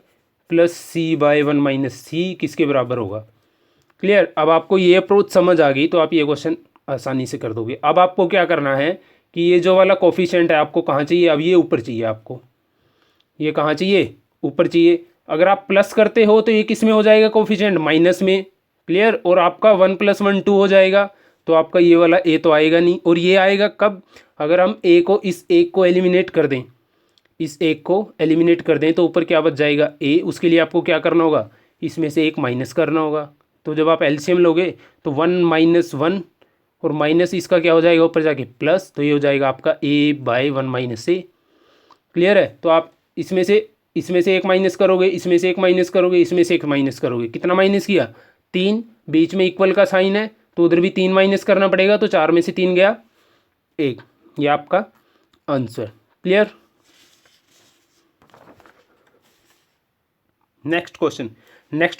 plus c/1 minus C किसके बराबर होगा। क्लियर, अब आपको ये अप्रोच समझ आ गई तो आप ये क्वेश्चन आसानी से कर दोगे। अब आपको क्या करना है कि ये जो वाला कोफिशिएंट है आपको कहाँ चाहिए, अब ये ऊपर चाहिए आपको, ये कहाँ चाहिए ऊपर चाहिए। अगर आप प्लस करते हो तो ये किस में हो जाएगा कोफिशिएंट, माइनस में। क्लियर, और आपका 1 + 1 2 हो जाएगा, तो आपका ये वाला ए तो आएगा नहीं। और ये आएगा कब, अगर हम ए को, इस एक को एलिमिनेट कर दें, इस एक को एलिमिनेट कर दें तो ऊपर क्या बच जाएगा ए। उसके लिए आपको क्या करना होगा, इसमें से एक माइनस करना होगा। तो जब आप एलसीएम लोगे तो 1 - 1 और माइनस इसका क्या हो जाएगा ऊपर जाके प्लस, तो ये हो जाएगा आपका a/1 - a। क्लियर है, तो आप इसमें से एक माइनस करोगे, इसमें से एक माइनस करोगे, इसमें से एक माइनस करोगे, कितना माइनस किया? 3। बीच में इक्वल का साइन है तो उधर भी 3 माइनस करना पड़ेगा, तो 4 में से 3 गया 1। ये आपका आंसर। क्लियर? नेक्स्ट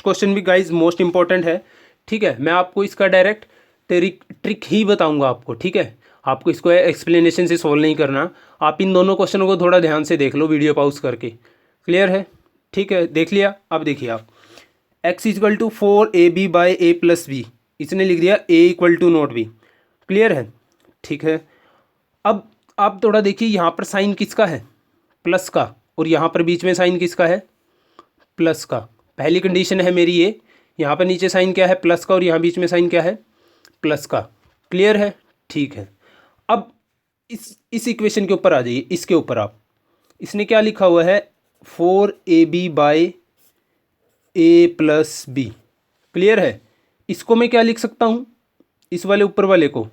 क्वेश्चन भी गाइज मोस्ट इंपॉर्टेंट है। ठीक है, मैं आपको इसका डायरेक्ट ट्रिक ही बताऊंगा आपको। ठीक है, आपको इसको एक्सप्लेनेशन से सोल्व नहीं करना। आप इन दोनों क्वेश्चनों को थोड़ा ध्यान से देख लो वीडियो पॉज करके। क्लियर है? ठीक है, देख लिया। अब देखिए आप, x equal to 4ab by a plus b, इसने लिख दिया a equal to not b. Clear है? ठीक है, अब आप थोड़ा देखिए यहाँ पर साइन किसका है? प्लस का। और यहाँ पर बीच में साइन किसका है? प्लस का। पहली कंडीशन है मेरी ये, यहाँ पर नीचे साइन क्या है? प्लस का। और यहाँ बीच में साइन क्या है? प्लस का। क्लियर है? ठीक है, अब इस इक्वेशन के ऊपर आ जाइए। इसके ऊपर आप, इसने क्या लिखा हुआ है? 4ab by a plus b. Clear है? इसको मैं क्या लिख सकता हूँ? इस वाले ऊपर वाले को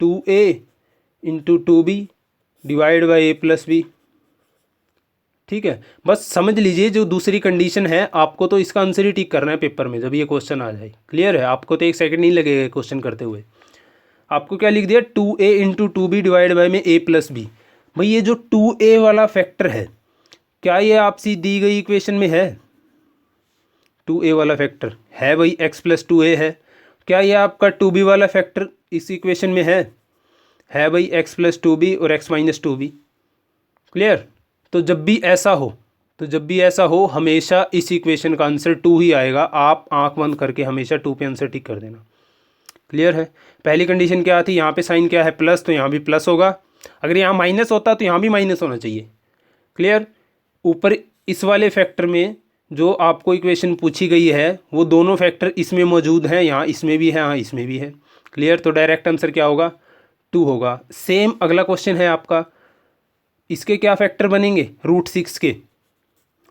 2a into 2b divide by a plus b. ठीक है, बस समझ लीजिए जो दूसरी कंडीशन है, आपको तो इसका आंसर ही टिक करना है पेपर में जब ये क्वेश्चन आ जाए। क्लियर है? आपको तो 1 सेकंड नहीं लगेगा क्वेश्चन करते हुए। आपको क्या लिख दिया? 2a into 2b divide by में a प्लस बी। भाई ये जो 2a वाला फैक्टर है, क्या ये आपसी दी गई इक्वेशन में है? 2a वाला फैक्टर है भाई, x प्लस 2a है। क्या ये आपका 2b वाला फैक्टर इस इक्वेशन में है? है भाई, x प्लस 2b और x माइनस 2b। क्लियर? तो जब भी ऐसा हो हमेशा इस इक्वेशन का आंसर 2 ही आएगा। आप आंख बंद करके हमेशा 2 पे आंसर टिक कर देना। क्लियर है? पहली कंडीशन क्या थी? यहाँ पे साइन क्या है? प्लस, तो यहाँ भी प्लस होगा। अगर यहाँ माइनस होता तो यहाँ भी माइनस होना चाहिए। क्लियर? ऊपर इस वाले फैक्टर में जो आपको इक्वेशन पूछी गई है वो दोनों फैक्टर इसमें मौजूद हैं, यहाँ इसमें भी है, यहाँ इसमें भी है। क्लियर? तो डायरेक्ट आंसर क्या होगा? 2 होगा। सेम अगला क्वेश्चन है आपका, इसके क्या फैक्टर बनेंगे? √6 के।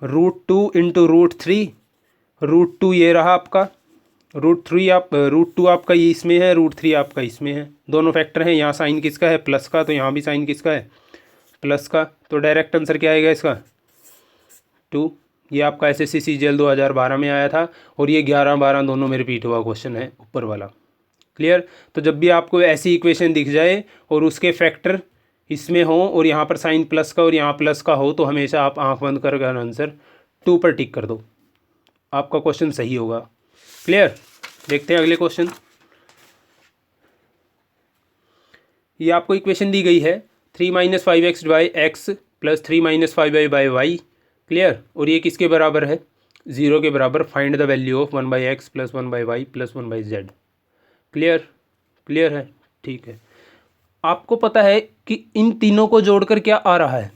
√2 इंटू √3। √2 ये रहा आपका, √2 आपका ये इसमें है, √3 आपका इसमें है। दोनों फैक्टर हैं। यहाँ साइन किसका है? प्लस का, तो यहाँ भी साइन किसका है? प्लस का। तो डायरेक्ट आंसर क्या आएगा इसका? 2। ये आपका SSC CGL 2012 में आया था, और ये 11-12 दोनों में रिपीट हुआ क्वेश्चन है ऊपर वाला। क्लियर? तो जब भी आपको ऐसी इक्वेशन दिख जाए और उसके फैक्टर इसमें हो और यहाँ पर साइन प्लस का और यहाँ प्लस का हो, तो हमेशा आप आंख बंद कर आंसर 2 पर टिक कर दो, आपका क्वेश्चन सही होगा। क्लियर? देखते हैं अगले क्वेश्चन। ये आपको इक्वेशन दी गई है 3 - 5x by x plus 3 - 5y by y. Clear? और ये किसके बराबर है? 0 के बराबर। Find the value of 1/x plus 1/y plus 1/z। Clear? Clear है? ठीक है, आपको पता है कि इन तीनों को जोड़कर क्या आ रहा है?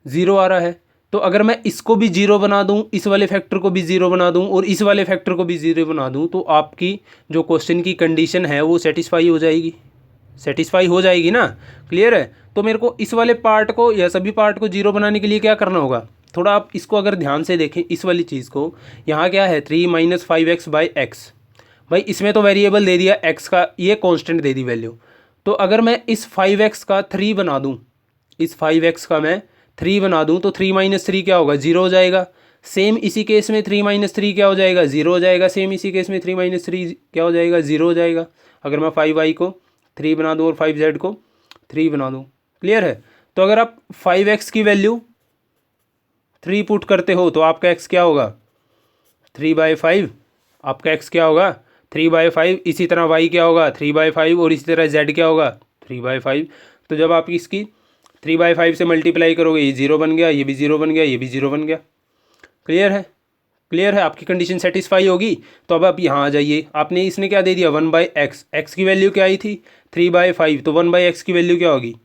0 आ रहा है। तो अगर मैं इसको भी 0 बना दूं, इस वाले फैक्टर को भी 0 बना दूं और इस वाले फैक्टर को भी 0 बना दूं, तो आपकी जो क्वेश्चन की कंडीशन है वो सेटिस्फाई हो जाएगी। सेटिस्फाई हो जाएगी ना? क्लियर है? तो मेरे को इस वाले पार्ट को या सभी पार्ट को 0 बनाने के लिए क्या करना होगा? थोड़ा आप इसको अगर ध्यान से देखें, इस वाली चीज़ को, यहाँ क्या है? 3 - 5x बाई एक्स। भाई इसमें तो वेरिएबल दे दिया x का, ये कांस्टेंट दे दी वैल्यू। तो अगर मैं इस 5x का 3 बना दूं, इस 5x का मैं 3 बना दूं, तो 3 - 3 क्या होगा? 0 हो जाएगा। सेम इसी केस में 3 - 3 क्या हो जाएगा? 0 हो जाएगा। सेम इसी केस में 3 - 3 क्या हो जाएगा? 0 हो जाएगा। अगर मैं 5y को 3 बना दूं और 5z को 3 बना दूं। क्लियर है? तो अगर आप 5x की वैल्यू 3 पुट करते हो तो आपका x क्या होगा? 3/5। आपका x क्या होगा? 3/5। इसी तरह y क्या होगा? 3/5। और इसी तरह z क्या होगा? 3/5। तो जब आप इसकी 3/5 से मल्टीप्लाई करोगे, ये 0 बन गया, ये भी 0 बन गया, ये भी 0 बन गया। क्लियर है? क्लियर है? आपकी कंडीशन सेटिस्फाई होगी। तो अब आप यहाँ आ जाइए। आपने इसने क्या दे दिया? 1/x। x की वैल्यू क्या आई थी? 3/5। तो 1/x की वैल्यू क्या होगी?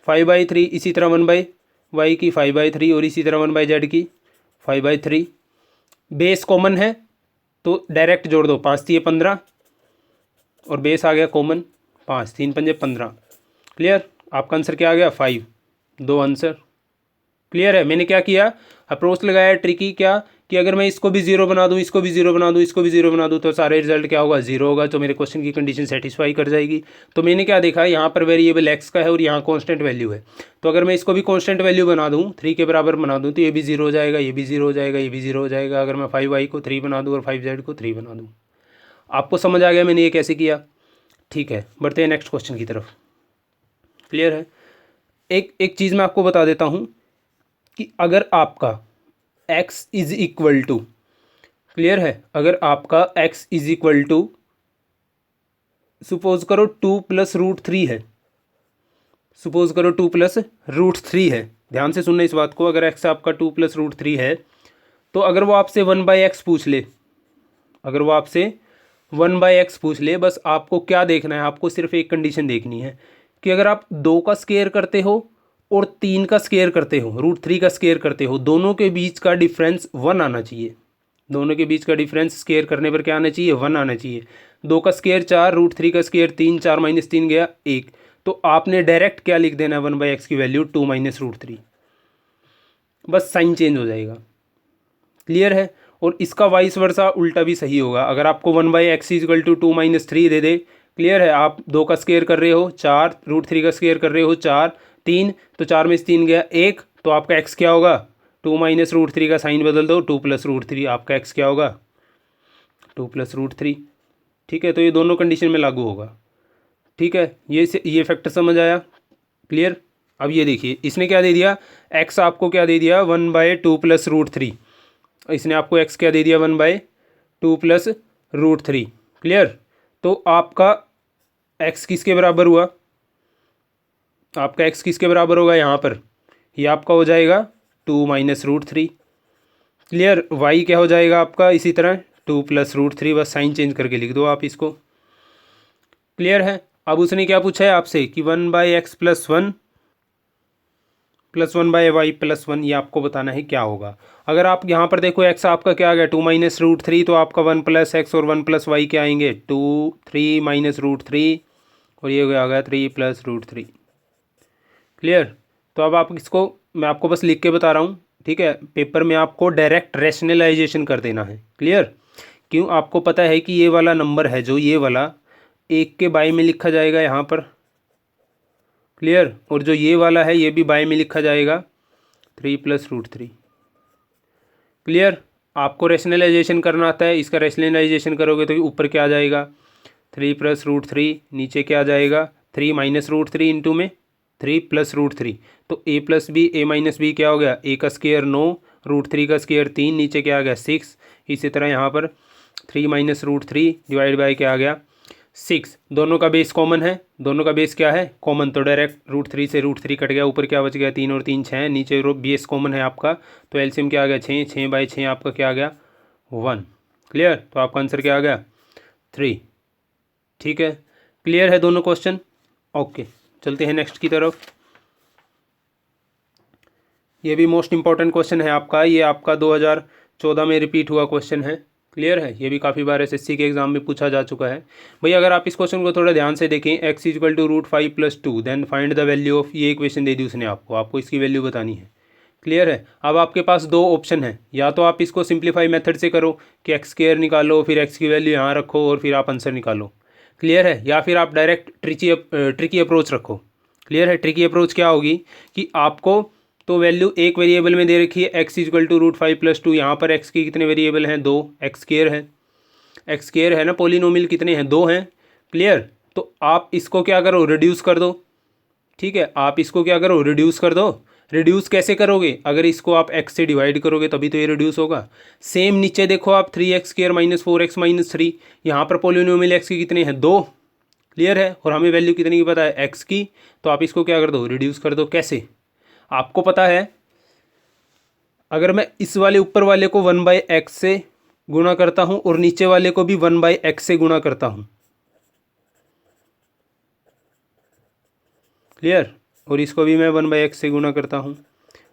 5/3। इसी तरह 1/y की 5/3 और इसी तरह 1/z की 5/3। बेस कॉमन है तो डायरेक्ट जोड़ दो। 5 3 15 और बेस आ गया कॉमन, 5 3 5 15। क्लियर? आपका आंसर क्या आ गया? 5। 2 आंसर। क्लियर है? मैंने क्या किया? अप्रोच लगाया ट्रिकी, क्या कि अगर मैं इसको भी ज़ीरो बना दूँ, इसको भी ज़ीरो बना दूँ, इसको भी ज़ीरो बना दूँ, तो सारे रिजल्ट क्या होगा, ज़ीरो होगा। तो मेरे क्वेश्चन की कंडीशन सेटिस्फाई कर जाएगी। तो मैंने क्या देखा, यहाँ पर वेरिएबल एक्स का है और यहाँ कॉन्स्टेंट वैल्यू है। तो अगर मैं इसको भी कॉन्स्टेंट वैल्यू बना दूँ, 3 के बराबर बना दूँ, तो ये भी ज़ीरो हो जाएगा, ये भी ज़ीरो हो जाएगा, ये भी ज़ीरो हो जाएगा। अगर मैं 5y को 3 बना दूँ और 5z को 3 बना दूँ। आपको समझ आ गया मैंने ये कैसे किया? ठीक है, बढ़ते हैं नेक्स्ट क्वेश्चन की तरफ। क्लियर है? एक चीज़ मैं आपको बता देता हूँ कि अगर आपका x is equal to, clear है, अगर आपका x is equal to suppose करो 2 प्लस रूट 3 है, सपोज करो 2 प्लस रूट 3 है, ध्यान से सुनना इस बात को। अगर x आपका 2 प्लस रूट 3 है, तो अगर वो आपसे 1/x पूछ ले, अगर वो आपसे 1/x पूछ ले, बस आपको क्या देखना है, आपको सिर्फ एक कंडीशन देखनी है कि अगर आप 2 का स्क्वायर करते हो और 3 का स्क्वायर करते हो, रूट 3 का स्क्वायर करते हो, दोनों के बीच का डिफरेंस 1 आना चाहिए। दोनों के बीच का डिफरेंस स्क्वायर करने पर क्या आना चाहिए, 1 आना चाहिए। 2 का स्क्वायर 4, रूट 3 का स्क्वायर 3, 4 माइनस 3 गया 1। तो आपने डायरेक्ट क्या लिख देना है, 1/x की वैल्यू 2 माइनस रूट 3, बस साइन चेंज हो जाएगा। क्लियर है? और इसका वाइस वर्सा उल्टा भी सही होगा। अगर आपको 1/x इक्वल टू 2 माइनस 3 दे दे, क्लियर है, आप 2 का स्क्वायर कर रहे हो 4, रूट 3 का स्क्वायर कर रहे हो 4, 3, तो 4 में से 3 गया 1, तो आपका x क्या होगा, 2 माइनस रूट 3 का साइन बदल दो, 2 प्लस रूट 3, आपका x क्या होगा, 2 प्लस रूट 3। ठीक है, तो ये दोनों कंडीशन में लागू होगा। ठीक है, ये फैक्टर समझ आया? क्लियर? अब ये देखिए, इसने क्या दे दिया, x आपको क्या दे दिया, 1/2 प्लस रूट 3, इसने आपको x क्या दे दिया, 1/2 प्लस रूट 3। क्लियर? तो आपका x किसके बराबर हुआ, आपका x किसके बराबर होगा यहाँ पर, ये आपका हो जाएगा 2 माइनस रूट 3। क्लियर? y क्या हो जाएगा आपका इसी तरह 2 प्लस रूट 3, बस साइन चेंज करके लिख दो आप इसको। क्लियर है? अब उसने क्या पूछा है आपसे कि 1/x plus 1 plus 1/y plus 1, ये आपको बताना है क्या होगा। अगर आप यहाँ पर देखो x आपका क्या आ गया, 2 माइनस रूट 3, तो आपका 1 प्लस एक्स और 1 प्लस वाई क्या आएंगे, 2 3 माइनस रूट 3, और ये आ गया 3 प्लस रूट 3। क्लियर? तो अब आप इसको, मैं आपको बस लिख के बता रहा हूँ, ठीक है, पेपर में आपको डायरेक्ट रैशनलाइजेशन कर देना है। क्लियर? क्यों? आपको पता है कि ये वाला नंबर है जो ये वाला 1 के बाई में लिखा जाएगा यहाँ पर। क्लियर? और जो ये वाला है ये भी बाय में लिखा जाएगा 3 प्लस रूट 3। क्लियर? आपको रैशनलाइजेशन करना आता है, इसका रैशनलाइजेशन करोगे तो ऊपर क्या आ जाएगा, 3 प्लस रूट 3, नीचे क्या आ जाएगा, 3 माइनस रूट 3 इंटू में 3 प्लस रूट 3, तो a plus b, a minus b क्या हो गया, a का स्क्वायर 9, रूट 3 का स्क्वायर 3, नीचे क्या आ गया 6। इसी तरह यहाँ पर 3 माइनस रूट 3 डिवाइड बाई क्या आ गया 6। दोनों का बेस कॉमन है, दोनों का बेस क्या है, कॉमन, तो डायरेक्ट रूट 3 से रूट 3 कट गया, ऊपर क्या बच गया 3 और 3 6, नीचे बेस कॉमन है आपका, तो एलसीएम क्या आ गया 6, 6/6 आपका क्या आ गया 1। क्लियर? तो आपका आंसर क्या आ गया 3। ठीक है, क्लियर है दोनों क्वेश्चन? ओके, चलते हैं नेक्स्ट की तरफ। ये भी मोस्ट इंपॉर्टेंट क्वेश्चन है आपका, ये आपका 2014 में रिपीट हुआ क्वेश्चन है। क्लियर है? ये भी काफ़ी बार एसएससी के एग्जाम में पूछा जा चुका है। भैया अगर आप इस क्वेश्चन को थोड़ा ध्यान से देखें, x equal to root 5 plus 2 then find the value of, ये इक्वेशन दे दी उसने आपको इसकी वैल्यू बतानी है। क्लियर है? अब आपके पास दो ऑप्शन है, या तो आप इसको सिंप्लीफाई मेथड से करो कि एक्स स्क्वायर निकालो, फिर x की वैल्यू यहाँ रखो और फिर आप आंसर निकालो। क्लियर है? या फिर आप डायरेक्ट ट्रिकी अप्रोच रखो। क्लियर है? ट्रिकी अप्रोच क्या होगी कि आपको तो वैल्यू एक वेरिएबल में दे रखी है, x equal to root 5 plus 2, यहाँ पर x की कितने वेरिएबल हैं, 2, एक्स स्क्वायर है ना, पोलिनोमियल कितने हैं, 2 हैं। क्लियर? तो आप इसको क्या करो, रिड्यूस कर दो। ठीक है, आप इसको क्या करो, रिड्यूस कर दो। रिड्यूस कैसे करोगे, अगर इसको आप x से डिवाइड करोगे तभी तो ये रिड्यूस होगा। सेम नीचे देखो आप 3x square minus 4x minus 3, यहाँ पर पोलिनोमियल x की कितने हैं, 2। क्लियर है? और हमें वैल्यू कितनी की पता है, x की, तो आप इसको क्या कर दो, रिड्यूस कर दो। कैसे? आपको पता है, अगर मैं इस वाले ऊपर वाले को 1/x से गुणा करता हूं और नीचे वाले को भी 1/x से गुणा करता हूं, क्लियर, और इसको भी मैं 1/x से गुणा करता हूं,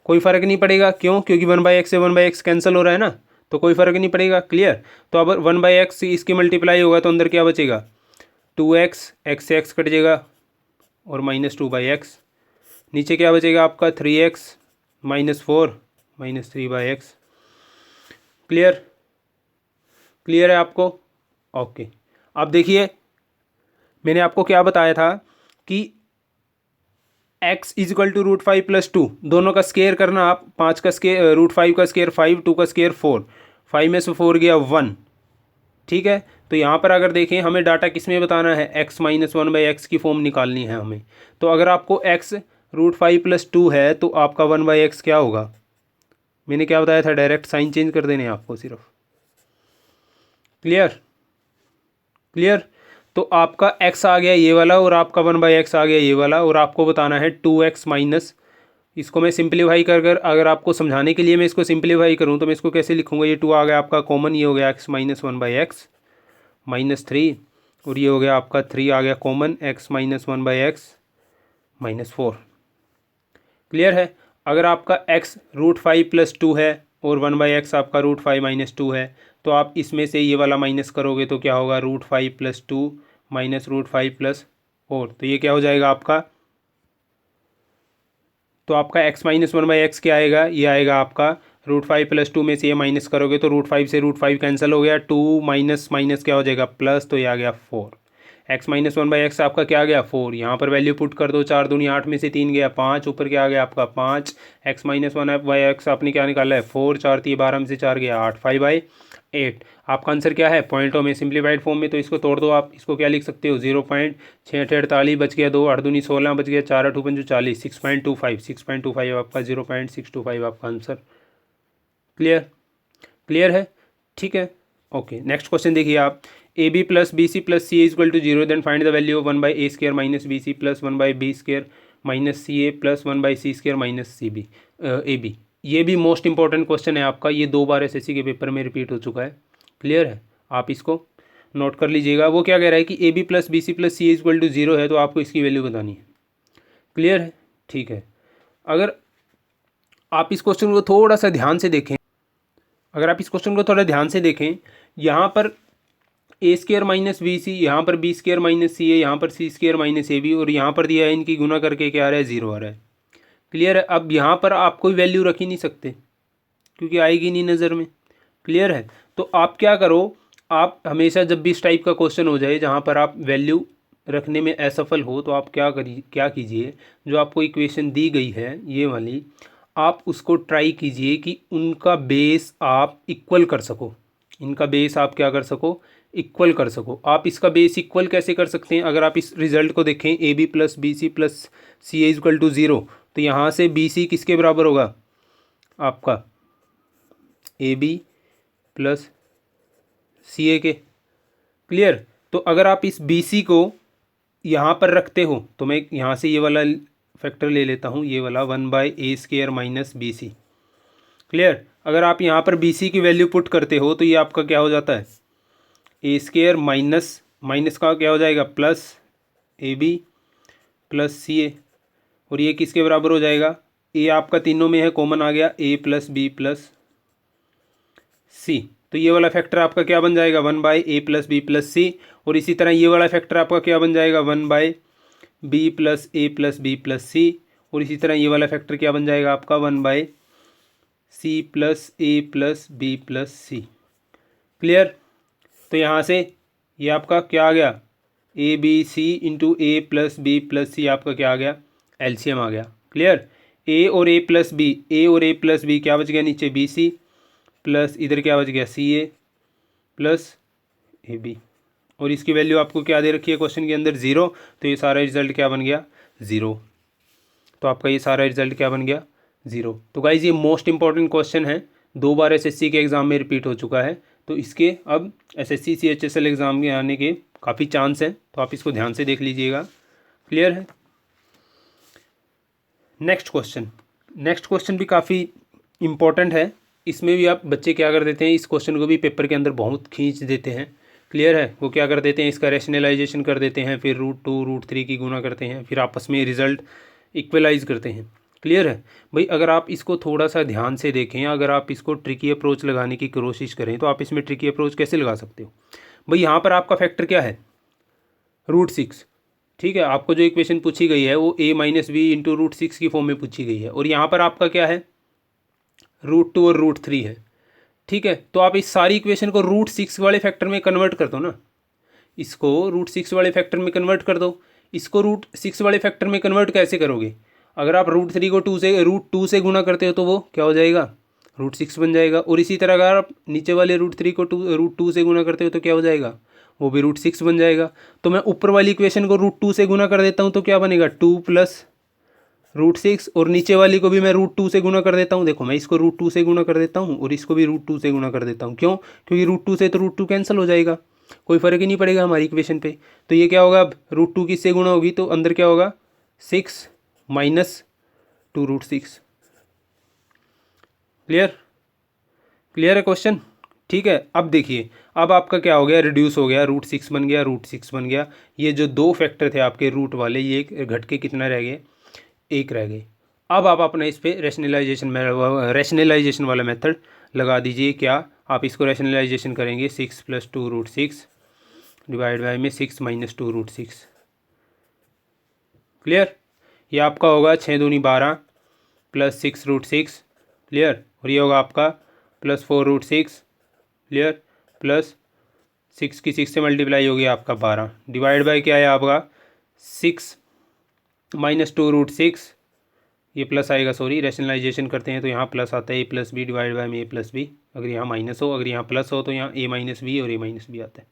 कोई फ़र्क नहीं पड़ेगा। क्यों? क्योंकि 1/x से 1/x कैंसिल हो रहा है ना, तो कोई फ़र्क नहीं पड़ेगा। क्लियर? तो अब 1/x से इसकी मल्टीप्लाई होगा तो अंदर क्या बचेगा, 2x, x से x कट जाएगा और माइनस 2/x, नीचे क्या बचेगा आपका 3x minus 4 minus 3/x। Clear? Clear है आपको? ओके। अब देखिए मैंने आपको क्या बताया था कि x इज इक्वल टू √5 + 2, दोनों का स्केयर करना आप। 5 का स्केयर √5 का स्केयर 5, 2 का स्केयर 4, 5 में से 4 गया 1। ठीक है, तो यहाँ पर अगर देखें हमें डाटा किस में बताना है, x - 1/x की फॉर्म निकालनी है हमें। तो अगर आपको x √5 + 2 है तो आपका 1/x क्या होगा, मैंने क्या बताया था, डायरेक्ट साइन चेंज कर देने आपको सिर्फ। क्लियर? क्लियर? तो आपका x आ गया ये वाला और आपका 1/x आ गया ये वाला, और आपको बताना है 2x माइनस, इसको मैं सिंप्लीफाई कर अगर आपको समझाने के लिए मैं इसको सिंप्लीफाई करूं तो मैं इसको कैसे लिखूंगा, ये 2 आ गया आपका कॉमन, ये हो गया x - 1/x -3, और ये हो गया आपका 3 आ गया कॉमन, x - 1/x -4। क्लियर है? अगर आपका x √5 + 2 है और 1/x आपका √5 - 2 है, तो आप इसमें से ये वाला माइनस करोगे तो क्या होगा, √5 + 2 माइनस √5 + 4, तो ये क्या हो जाएगा आपका, तो आपका x - 1/x क्या आएगा, ये आएगा आपका √5 + 2 में से ये माइनस करोगे तो √5 से √5 कैंसिल हो गया, 2 माइनस माइनस क्या हो जाएगा प्लस, तो ये आ गया 4। x - 1/x आपका क्या आ गया 4, यहाँ पर वैल्यू पुट कर दो, 4 दूनी 8 में से 3 गया 5, ऊपर क्या आ गया आपका 5, x - 1/x आपने क्या निकाला है 4, 4 3 12 में से 4 गया 8, 5/8। आपका आंसर क्या है पॉइंटों में सिंप्लीफाइड फॉर्म में, तो इसको तोड़ दो आप, इसको क्या लिख सकते हो 0.648 बच गया 2, 8 दूनी 16 बच गया 4, 8 पंजू 40, 6.25 आपका 0.625 आपका आंसर। क्लियर? क्लियर है? ठीक है, ओके। नेक्स्ट क्वेश्चन देखिए आप, AB + BC + CA = 0, then find the value of 1/a² - BC + 1/b² - CA + 1/c² - CB AB। ये भी मोस्ट इंपॉर्टेंट क्वेश्चन है आपका, ये 2 बार एसएससी के पेपर में रिपीट हो चुका है। क्लियर है? आप इसको नोट कर लीजिएगा। वो क्या कह रहा है कि AB + BC + CA = 0 है, तो आपको इसकी वैल्यू बतानी है। क्लियर है? ठीक है। अगर आप इस क्वेश्चन को थोड़ा सा ध्यान से देखें, अगर आप इस क्वेश्चन को थोड़ा ध्यान से देखें, यहाँ पर a² - BC, यहाँ पर b² - CA, यहाँ पर c² - AB, और यहाँ पर दिया है इनकी गुना करके क्या आ रहा है 0 आ रहा है। क्लियर है? अब यहाँ पर आप कोई वैल्यू रख ही नहीं सकते क्योंकि आएगी नहीं नज़र में। क्लियर है? तो आप क्या करो, आप हमेशा जब भी इस टाइप का क्वेश्चन हो जाए जहाँ पर आप वैल्यू रखने में असफल हो, तो आप क्या कीजिए, जो आपको इक्वेशन दी गई है ये वाली, आप उसको ट्राई कीजिए कि उनका बेस आप इक्वल कर सको, इनका बेस आप क्या कर सको, इक्वल कर सको। आप इसका बेस इक्वल कैसे कर सकते हैं, अगर आप इस रिजल्ट को देखें AB + BC + CA = 0, तो यहाँ से BC किसके बराबर होगा, आपका AB + CA के। क्लियर? तो अगर आप इस BC को यहाँ पर रखते हो, तो मैं यहाँ से ये वाला फैक्टर ले लेता हूँ, ये वाला 1/a² - BC। क्लियर? अगर आप यहाँ पर BC की वैल्यू पुट करते हो तो ये आपका क्या हो जाता है, a² माइनस माइनस का क्या हो जाएगा प्लस AB + CA, और ये किसके बराबर हो जाएगा, A आपका तीनों में है, कॉमन आ गया A + B + C, तो ये वाला फैक्टर आपका क्या बन जाएगा 1/a + B + C, और इसी तरह ये वाला फैक्टर आपका क्या बन जाएगा 1/b + a + B + C, और इसी तरह ये वाला फैक्टर क्या बन जाएगा आपका 1/c + a + B + C। Clear? तो यहाँ से ये आपका क्या आ गया, ABC × A + B + C आपका क्या आ गया, एलसीएम आ गया। क्लियर? A और A + B, A और A + B क्या बच गया नीचे BC, प्लस इधर क्या बच गया CA + AB, और इसकी वैल्यू आपको क्या दे रखी है क्वेश्चन के अंदर 0, तो ये सारा रिजल्ट क्या बन गया 0। तो आपका ये सारा रिजल्ट क्या बन गया 0। तो गाइज ये मोस्ट इंपॉर्टेंट क्वेश्चन है, 2 बार एसएससी के एग्ज़ाम में रिपीट हो चुका है, तो इसके अब एसएससी CHSL एग्ज़ाम में आने के काफ़ी चांस हैं, तो आप इसको ध्यान से देख लीजिएगा। क्लियर है? नेक्स्ट क्वेश्चन भी काफ़ी इम्पोर्टेंट है, इसमें भी आप बच्चे क्या कर देते हैं, इस क्वेश्चन को भी पेपर के अंदर बहुत खींच देते हैं। क्लियर है? वो क्या कर देते हैं, इसका रैशनलाइजेशन कर देते हैं, फिर √2 √3 की गुना करते हैं, फिर आपस में रिजल्ट इक्वलाइज करते हैं। क्लियर है भाई? अगर आप इसको थोड़ा सा ध्यान से देखें, अगर आप इसको ट्रिकी अप्रोच लगाने की कोशिश करें, तो आप इसमें ट्रिकी अप्रोच कैसे लगा सकते हो भाई, यहाँ पर आपका फैक्टर क्या है √6। ठीक है, आपको जो इक्वेशन पूछी गई है वो a - b × √6 की फॉर्म में पूछी गई है, और यहाँ पर आपका क्या है √2 और √3 है। ठीक है, तो आप इस सारी इक्वेशन को √6 वाले फैक्टर में कन्वर्ट कर दो ना, इसको √6 वाले फैक्टर में कन्वर्ट कर दो। इसको √6 वाले फैक्टर में कन्वर्ट कैसे करोगे? अगर आप √3 को √2 से गुना करते हो तो वो क्या हो जाएगा? √6 बन जाएगा। और इसी तरह अगर आप नीचे वाले √3 को √2 से गुना करते हो तो क्या हो जाएगा? वो भी √6 बन जाएगा। तो मैं ऊपर वाली इक्वेशन को √2 से गुना कर देता हूँ तो क्या बनेगा? 2 + √6, और नीचे वाली को भी मैं √2 से गुना कर देता हूँ। देखो मैं इसको √2 से गुना कर देता हूँ और इसको भी √2 से गुना कर देता हूँ। क्यों? क्योंकि √2 से तो √2 कैंसिल हो जाएगा, कोई फ़र्क ही नहीं पड़ेगा हमारी इक्वेशन पे। तो ये क्या होगा? अब √2 किससे गुना होगी तो अंदर क्या होगा? 6 - 2 √6। क्लियर? क्लियर है क्वेश्चन? ठीक है, अब देखिए, अब आपका क्या हो गया? रिड्यूस हो गया, √6 बन गया, √6 बन गया। ये जो दो फैक्टर थे आपके रूट वाले, ये घट के कितना रह गए? 1 रह गए। अब आप अपना इस पे रैशनलाइजेशन वाला मेथड लगा दीजिए। क्या आप इसको रैशनलाइजेशन करेंगे? 6 + 2 √6 डिवाइड बाय में 6 - 2 √6। क्लियर? ये आपका होगा 6 दूनी 12 + 6 √6। क्लियर? और ये होगा आपका +4 √6। क्लियर? प्लस 6 की 6 से मल्टीप्लाई हो गया आपका 12 डिवाइड बाय क्या है आपका? 6 - 2 √6। ये प्लस आएगा, सॉरी, रैशनलाइजेशन करते हैं तो यहाँ प्लस आता है, a + b डिवाइड बाय में a + b। अगर यहाँ माइनस हो, अगर यहाँ प्लस हो तो यहाँ a - b और a - b आता है।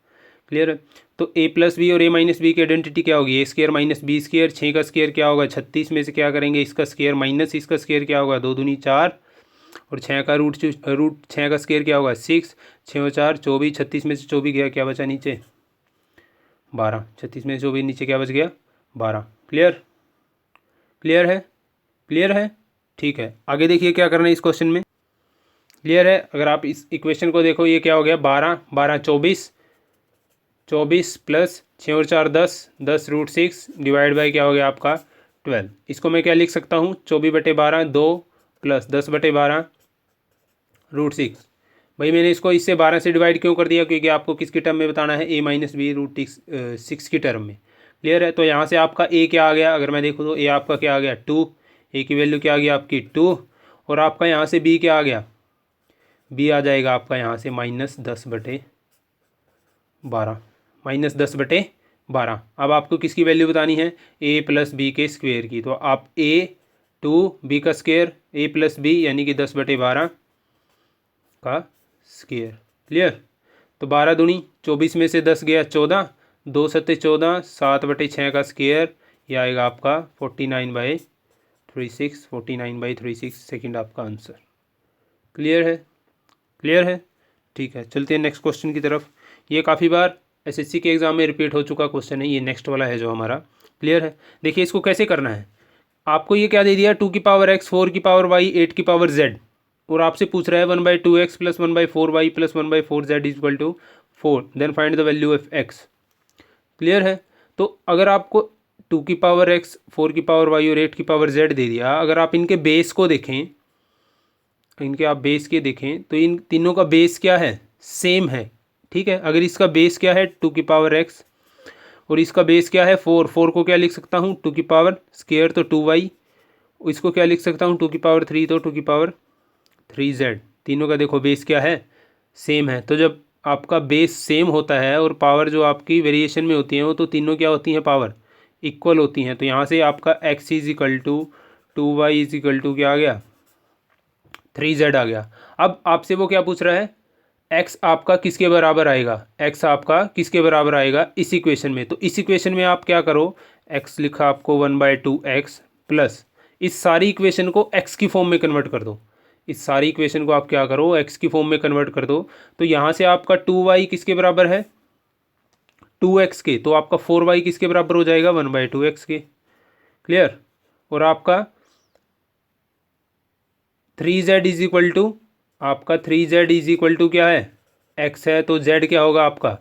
क्लियर है? तो a + b और a - b की आइडेंटिटी क्या होगी? a² - b²। 6 का स्क्वायर क्या होगा? 36 में से क्या करेंगे? इसका स्क्वायर माइनस इसका स्क्वायर क्या होगा? 2 दूनी 4, और 6 का रूट 6 का स्क्वायर क्या होगा? 6। 6 और 4 24, 36 में से 24 गया, क्या बचा नीचे? 12। 36 में से 24 नीचे क्या बच गया? 12। क्लियर? क्लियर है? क्लियर है? ठीक है, आगे देखिए क्या करना है इस क्वेश्चन में। क्लियर है? अगर आप इस इक्वेशन को देखो, ये क्या हो गया? 12 12 24, 24 प्लस 6 और 4 10, 10 √6 डिवाइड बाई क्या हो गया आपका? 12। इसको मैं क्या लिख सकता हूँ? 24/12 2 प्लस 10/12 √6। भाई मैंने इसको इससे 12 से डिवाइड क्यों कर दिया? क्योंकि आपको किसकी टर्म में बताना है? a - b √6 की टर्म में। क्लियर है? तो यहाँ से आपका a क्या आ गया? अगर मैं देखूँ तो a आपका क्या आ गया? 2। a की वैल्यू क्या आ गई आपकी? 2। और आपका यहाँ से b क्या आ गया? b आ जाएगा आपका यहाँ से -10/12 -10/12। अब आपको किसकी वैल्यू बतानी है? a + b के स्क्वेयर की। तो आप a 2 b का स्क्वेयर a + b यानी कि 10/12 का स्क्वेयर। क्लियर? तो 12 दूनी 24 में से 10 गया 14, 2 7 14, 7/6 का स्क्वेयर, यह आएगा आपका 49/36। 49/36 सेकेंड आपका आंसर। क्लियर है? क्लियर है? ठीक है, चलते हैं नेक्स्ट क्वेश्चन की तरफ। ये काफ़ी बार एसएससी के एग्ज़ाम में रिपीट हो चुका क्वेश्चन है, ये नेक्स्ट वाला है जो हमारा। क्लियर है? देखिए इसको कैसे करना है। आपको ये क्या दे दिया? 2 की पावर x, 4 की पावर y, 8 की पावर z, और आपसे पूछ रहा है 1/2x + 1/4y + 1/4z = 4, then find the value of x। Clear है? तो अगर आपको 2 की पावर x, 4 की पावर y और 8 की पावर z दे दिया, अगर आप इनके बेस को देखें, इनके आप बेस के देखें तो इन तीनों का बेस क्या है? सेम है। ठीक है, अगर इसका बेस क्या है? 2 की पावर x, और इसका बेस क्या है? 4। 4 को क्या लिख सकता हूँ? 2 की पावर स्क्वायर तो 2y, इसको क्या लिख सकता हूँ? 2 की पावर 3 तो 2 की पावर 3z। तीनों का देखो बेस क्या है? सेम है। तो जब आपका बेस सेम होता है और पावर जो आपकी वेरिएशन में होती है वो तो तीनों क्या होती हैं? पावर इक्वल होती हैं। तो यहाँ से आपका x = 2y = क्या आ गया? 3z आ गया। अब आपसे वो क्या पूछ रहा है? x आपका किसके बराबर आएगा? x आपका किसके बराबर आएगा इस इक्वेशन में? तो इस इक्वेशन में आप क्या करो? x लिखा आपको 1/2x प्लस इस सारी इक्वेशन को x की फॉर्म में कन्वर्ट कर दो। इस सारी इक्वेशन को आप क्या करो? x की फॉर्म में कन्वर्ट कर दो। तो यहाँ से आपका 2y किसके बराबर है? 2x के। तो आपका 4y किसके बराबर हो जाएगा? 1/2x के। क्लियर? और आपका 3z = आपका 3z = क्या है? x है तो z क्या होगा आपका?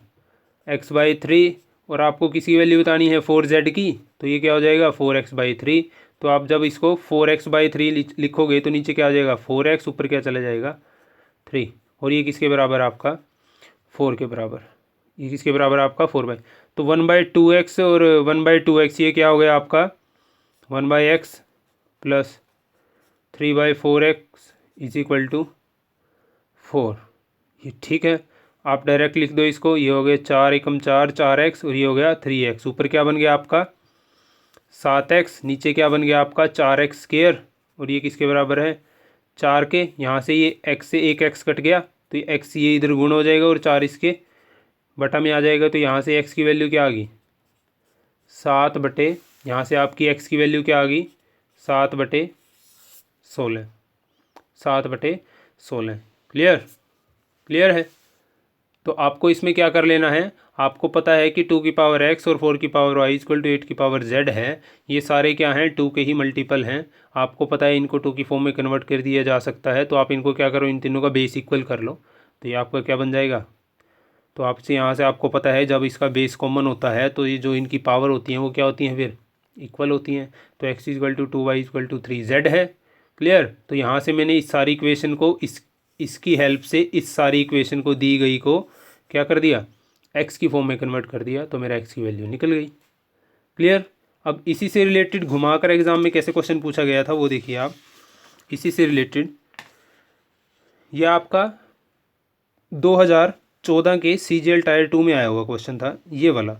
x/3। और आपको किसी वैल्यू बतानी है 4z की, तो ये क्या हो जाएगा? 4x/3। तो आप जब इसको 4x/3 लिखोगे तो नीचे क्या आ जाएगा? 4x, ऊपर क्या चला जाएगा? 3। और ये किसके बराबर आपका? 4 के बराबर। ये किसके बराबर आपका? 4 तो 1/2x और 1/2x ये क्या हो गया आपका? 1/x plus 3/4x = 4। ये ठीक है, आप डायरेक्ट लिख दो इसको। ये हो गया 4 एकम 4, 4x, और ये हो गया 3x। ऊपर क्या बन गया आपका 7x, नीचे क्या बन गया आपका 4x स्क्वायर, और ये किसके बराबर है 4 के। यहाँ से ये x से एक x कट गया, तो ये x ये इधर गुण हो जाएगा और 4 इसके बटा में आ जाएगा। तो यहाँ से x की वैल्यू क्या आ गई 7 बटे, यहाँ से आपकी x की वैल्यू क्या आ गई 7 बटे 16, 7 बटे 16। क्लियर, क्लियर है। तो आपको इसमें क्या कर लेना है, आपको पता है कि 2 की पावर x और 4 की पावर y इक्वल टू 8 की पावर z है। ये सारे क्या हैं 2 के ही मल्टीपल हैं। आपको पता है इनको 2 की फॉर्म में कन्वर्ट कर दिया जा सकता है। तो आप इनको क्या करो, इन तीनों का बेस इक्वल कर लो, तो ये आपका क्या बन जाएगा। तो आपसे यहाँ से आपको पता है जब इसका बेस कॉमन होता है तो ये जो इनकी पावर होती हैं वो क्या होती हैं फिर इक्वल होती हैं। तो x equal to 2, y equal to 3, z है। क्लियर। तो यहाँ से मैंने इस सारी इक्वेशन को इसकी हेल्प से इस सारी इक्वेशन को दी गई को क्या कर दिया x की फॉर्म में कन्वर्ट कर दिया, तो मेरा x की वैल्यू निकल गई। क्लियर। अब इसी से रिलेटेड घुमाकर एग्जाम में कैसे क्वेश्चन पूछा गया था वो देखिए आप। इसी से रिलेटेड ये आपका 2014 के CGL टायर 2 में आया हुआ क्वेश्चन था ये वाला।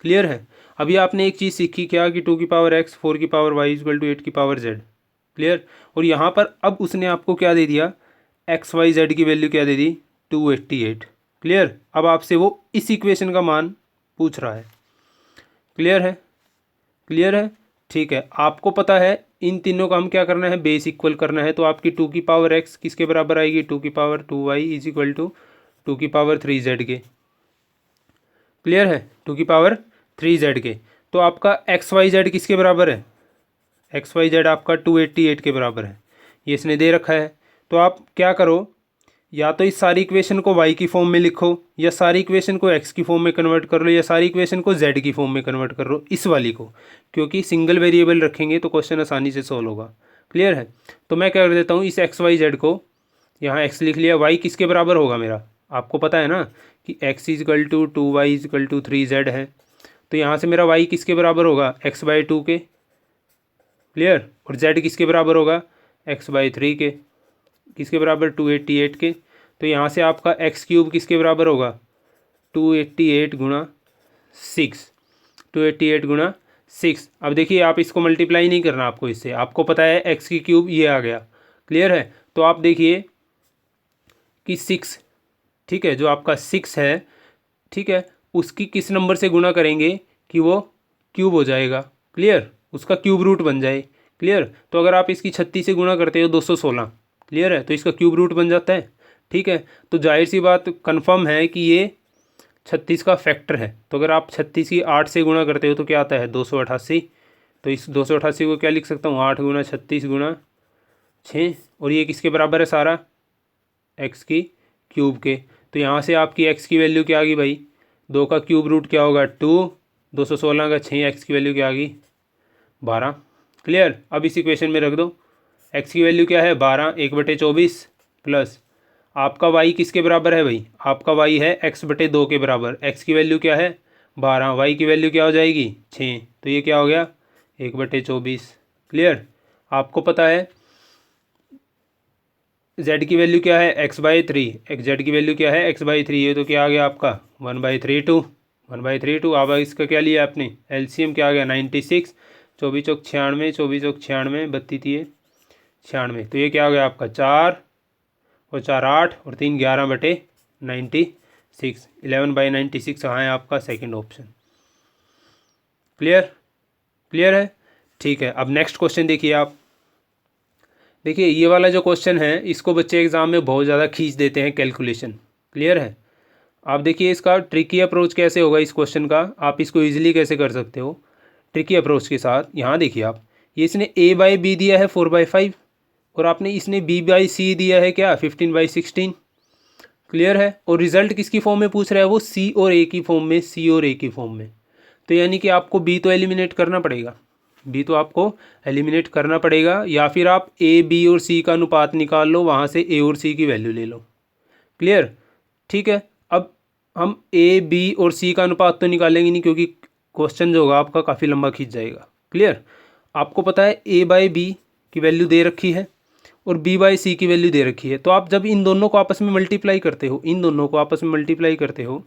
क्लियर है। अभी आपने एक चीज़ सीखी क्या कि 2 की पावर x, 4 की पावर y इक्वल टू 8 की पावर z। क्लियर। और यहाँ पर अब उसने आपको क्या दे दिया, x y z की वैल्यू क्या दे दी 288। क्लियर। अब आपसे वो इस इक्वेशन का मान पूछ रहा है। क्लियर है, क्लियर है। ठीक है, आपको पता है इन तीनों का हम क्या करना है, बेस इक्वल करना है। तो आपकी 2 की पावर x किसके बराबर आएगी 2 की power 2y is equal to 2 की पावर 3z के। क्लियर है, 2 की पावर 3z के। तो आपका एक्स वाई जेड किसके बराबर है, एक्स वाई जेड आपका 288 के बराबर है। ये इसने दे रखा है। तो आप क्या करो, या तो इस सारी इक्वेशन को y की फॉर्म में लिखो, या सारी इक्वेशन को x की फॉर्म में कन्वर्ट कर लो, या सारी इक्वेशन को z की फॉर्म में कन्वर्ट कर लो इस वाली को, क्योंकि सिंगल वेरिएबल रखेंगे तो क्वेश्चन आसानी से सोल्व होगा। क्लियर है। तो मैं क्या कर देता हूँ, इस एक्स वाई जेड को यहाँ x लिख लिया, y किसके बराबर होगा मेरा, आपको पता है ना कि x is equal to 2y is equal to 3z है। तो यहाँ से मेरा y किसके बराबर होगा x/2 के। क्लियर। और z किसके बराबर होगा x/3 के। किसके बराबर 288 के। तो यहाँ से आपका x³ किसके बराबर होगा 288 गुणा 6, 288 गुणा 6। अब देखिए आप इसको मल्टीप्लाई नहीं करना आपको इससे, आपको पता है x³ ये आ गया। क्लियर है। तो आप देखिए कि 6, ठीक है, जो आपका 6 है, ठीक है, उसकी किस नंबर से गुणा करेंगे कि वो क्यूब हो जाएगा। क्लियर, उसका क्यूब रूट बन जाए। क्लियर। तो अगर आप इसकी 36 से गुणा करते हो 216। क्लियर है, तो इसका क्यूब रूट बन जाता है। ठीक है, तो जाहिर सी बात कंफर्म है कि ये 36 का फैक्टर है। तो अगर आप 36 की 8 से गुणा करते हो तो क्या आता है 288। तो इस 288 को क्या लिख सकता हूँ 8 गुणा 36 गुणा 6, और ये किसके बराबर है सारा x की क्यूब के। तो यहाँ से आपकी x की वैल्यू क्या आ गई भाई, 2 का क्यूब रूट क्या होगा 2, 216 का 6, x की वैल्यू क्या आ गई 12। क्लियर। अब इस इक्वेशन में रख दो, x की वैल्यू क्या है 12, 1/24 प्लस आपका y किसके बराबर है भाई, आपका y है x/2 के बराबर। x की वैल्यू क्या है 12, y की वैल्यू क्या हो जाएगी 6, तो ये क्या हो गया 1/24। क्लियर। आपको पता है z की वैल्यू क्या है x/3, z की वैल्यू क्या है x/3, ये तो क्या आ गया आपका 1/32, 1/32। अब इसका क्या लिया आपने एलसीएम क्या आ गया 96, 24 चौक 96, 24 चौक 96, 32 96। तो ये क्या हो गया आपका 4 और 4 8 और 3 11/96, 11/96 कहाँ है आपका सेकंड ऑप्शन। क्लियर, क्लियर है। ठीक है, अब नेक्स्ट क्वेश्चन देखिए आप। देखिए ये वाला जो क्वेश्चन है इसको बच्चे एग्जाम में बहुत ज़्यादा खींच देते हैं कैलकुलेशन। क्लियर है। आप देखिए इसका ट्रिकी अप्रोच कैसे होगा इस क्वेश्चन का, आप इसको ईजिली कैसे कर सकते हो ट्रिकी अप्रोच के साथ। यहाँ देखिए आप, ये इसने a/b दिया है 4/5, और आपने इसने b/c दिया है क्या 15/16। क्लियर है। और रिजल्ट किसकी फॉर्म में पूछ रहा है, वो c और a की फॉर्म में, c और a की फॉर्म में। तो यानी कि आपको b तो एलिमिनेट करना पड़ेगा, b तो आपको एलिमिनेट करना पड़ेगा, या फिर आप a b और c का अनुपात निकाल लो, वहाँ से a और c की वैल्यू ले लो। क्लियर। ठीक है, अब हम a b और c का अनुपात तो निकालेंगे नहीं क्योंकि क्वेश्चन जो होगा आपका काफ़ी लंबा खींच जाएगा। क्लियर। आपको पता है a/b की वैल्यू दे रखी है, और b बाई सी की वैल्यू दे रखी है। तो आप जब इन दोनों को आपस में मल्टीप्लाई करते हो, इन दोनों को आपस में मल्टीप्लाई करते हो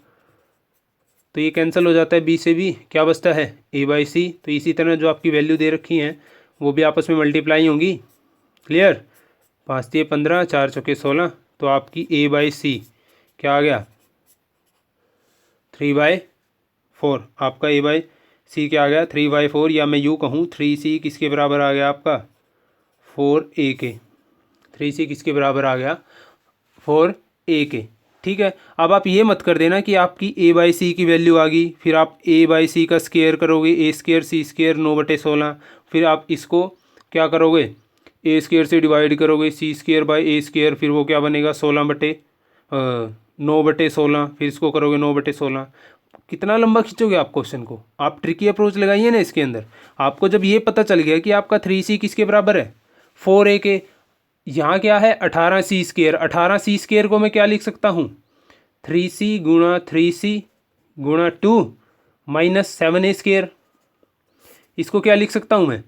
तो ये कैंसिल हो जाता है, b से b क्या बचता है a बाई सी। तो इसी तरह जो आपकी वैल्यू दे रखी हैं वो भी आपस में मल्टीप्लाई होंगी। क्लियर, 5 3 15 4 चौके 16, तो आपकी a बाई सी क्या आ गया 3/4। आपका a बाई सी क्या आ गया 3/4, या मैं यूँ कहूँ 3c किसके बराबर आ गया आपका 4a के। 3c किसके बराबर आ गया 4a के। ठीक है, अब आप ये मत कर देना कि आपकी a बाई सी की वैल्यू आ गई, फिर आप a बाई सी का स्क्वायर करोगे, a स्क्वायर सी स्क्वायर 9/16, फिर आप इसको क्या करोगे a स्क्वायर से डिवाइड करोगे c square by a square, फिर वो क्या बनेगा 9/16, फिर इसको करोगे 9/16। कितना लंबा खींचोगे आप क्वेश्चन को। आप ट्रिकी अप्रोच लगाइए ना इसके अंदर। आपको जब ये पता चल गया कि आपका 3c किसके बराबर है 4a के, यहाँ क्या है 18c स्क्वायर, 18c स्क्वायर को मैं क्या लिख सकता हूँ 3c गुणा 3c गुणा 2 माइनस 7a स्क्वायर। इसको क्या लिख सकता हूँ मैं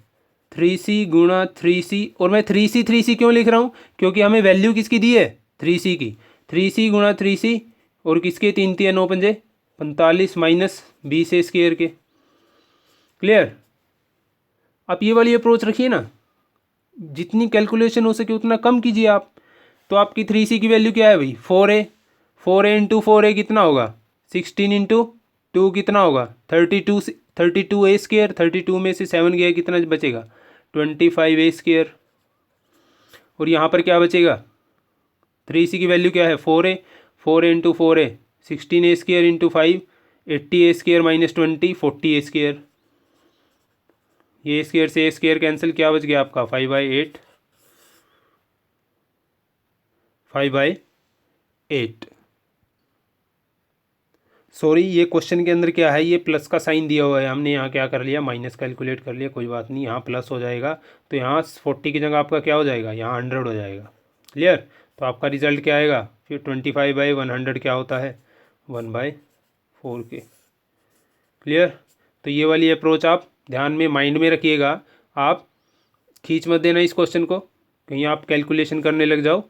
3c गुणा 3c, और मैं 3c क्यों लिख रहा हूँ क्योंकि हमें वैल्यू किसकी दी है 3c की। 3c गुणा 3c और किसके 3 3 9 5 45 माइनस 20 स्क्वायर के। क्लियर, आप ये वाली अप्रोच रखिए ना, जितनी कैलकुलेशन हो सके उतना कम कीजिए आप। तो आपकी 3c की वैल्यू क्या है भाई 4a इंटू 4a कितना होगा 16 इंटू 2 कितना होगा 32a स्क्वायर, 32 में से 7 गया कितना बचेगा 25a स्क्वायर। और यहाँ पर क्या बचेगा 3c की वैल्यू क्या है 4a into 4a 16a square into 5 80a square minus 20 40a square. ये स्क्वायर से ए स्क्वायर कैंसिल, क्या बच गया आपका 5/8। सॉरी, ये क्वेश्चन के अंदर क्या है, ये प्लस का साइन दिया हुआ है, हमने यहाँ क्या कर लिया माइनस कैलकुलेट कर लिया, कोई बात नहीं, यहाँ प्लस हो जाएगा तो यहाँ 40 की जगह आपका क्या हो जाएगा यहाँ 100 हो जाएगा। क्लियर, तो आपका रिजल्ट क्या आएगा फिर 25/100 क्या होता है 1/4 के। क्लियर, तो ये वाली अप्रोच आप ध्यान में माइंड में रखिएगा, आप खींच मत देना इस क्वेश्चन को, कहीं आप कैलकुलेशन करने लग जाओ।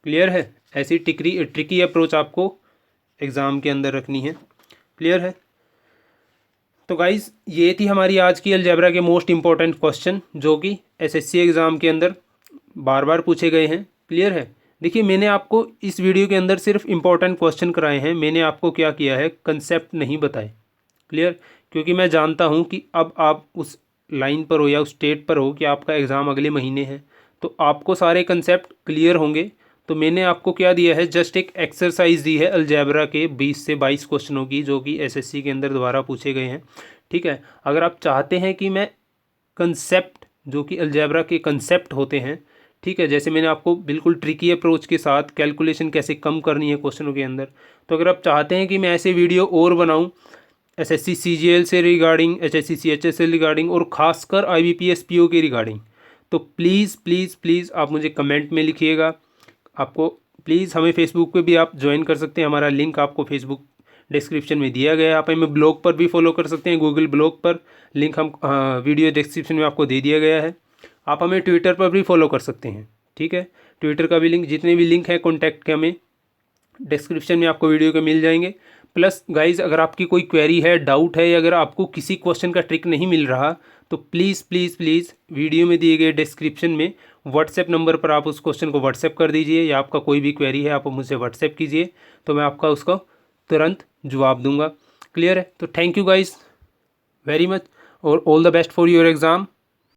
क्लियर है, ऐसी ट्रिकी अप्रोच आपको एग्ज़ाम के अंदर रखनी है। क्लियर है, तो गाइज़ ये थी हमारी आज की अलजेब्रा के मोस्ट इम्पॉर्टेंट क्वेश्चन जो कि एसएससी एग्ज़ाम के अंदर बार बार पूछे गए हैं। क्लियर है, देखिए मैंने आपको इस वीडियो के अंदर सिर्फ इम्पॉर्टेंट क्वेश्चन कराए हैं, मैंने आपको क्या किया है कंसेप्ट नहीं बताए। क्लियर, क्योंकि मैं जानता हूं कि अब आप उस लाइन पर हो या उस स्टेट पर हो कि आपका एग्ज़ाम अगले महीने है, तो आपको सारे कंसेप्ट क्लियर होंगे। तो मैंने आपको क्या दिया है जस्ट एक एक्सरसाइज दी है अलजेब्रा के 20 से 22 क्वेश्चनों की जो कि एसएससी के अंदर दोबारा पूछे गए हैं। ठीक है, अगर आप चाहते हैं कि मैं कंसेप्ट जो कि अलजेब्रा के कंसेप्ट होते हैं, ठीक है, जैसे मैंने आपको बिल्कुल ट्रिकी अप्रोच के साथ कैलकुलेशन कैसे कम करनी है क्वेश्चनों के अंदर, तो अगर आप चाहते हैं कि मैं ऐसे वीडियो और बनाऊं एसएससी सीजीएल से रिगार्डिंग, एचएससी सीएचएस से रिगार्डिंग और ख़ासकर आईबीपीएस पीओ के रिगार्डिंग, तो प्लीज़ प्लीज़ प्लीज़ आप मुझे कमेंट में लिखिएगा। आपको प्लीज़ हमें फेसबुक पे भी आप ज्वाइन कर सकते हैं, हमारा लिंक आपको फेसबुक डिस्क्रिप्शन में दिया गया है। आप हमें ब्लॉग पर भी फॉलो कर सकते हैं, गूगल ब्लॉग पर लिंक हम वीडियो डिस्क्रिप्शन में आपको दे दिया गया है। आप हमें ट्विटर पर भी फॉलो कर सकते हैं। ठीक है, ट्विटर का भी लिंक, जितने भी लिंक हैं कॉन्टैक्ट के हमें डिस्क्रिप्शन में आपको वीडियो के मिल जाएंगे। प्लस गाइज अगर आपकी कोई क्वेरी है, डाउट है, या अगर आपको किसी क्वेश्चन का ट्रिक नहीं मिल रहा तो प्लीज़ प्लीज़ प्लीज़ वीडियो में दिए गए डिस्क्रिप्शन में व्हाट्सएप नंबर पर आप उस क्वेश्चन को व्हाट्सएप कर दीजिए, या आपका कोई भी क्वेरी है आप मुझसे व्हाट्सएप कीजिए, तो मैं आपका उसको तुरंत जवाब दूंगा। क्लियर है, तो thank you guys very much और all the best for your exam.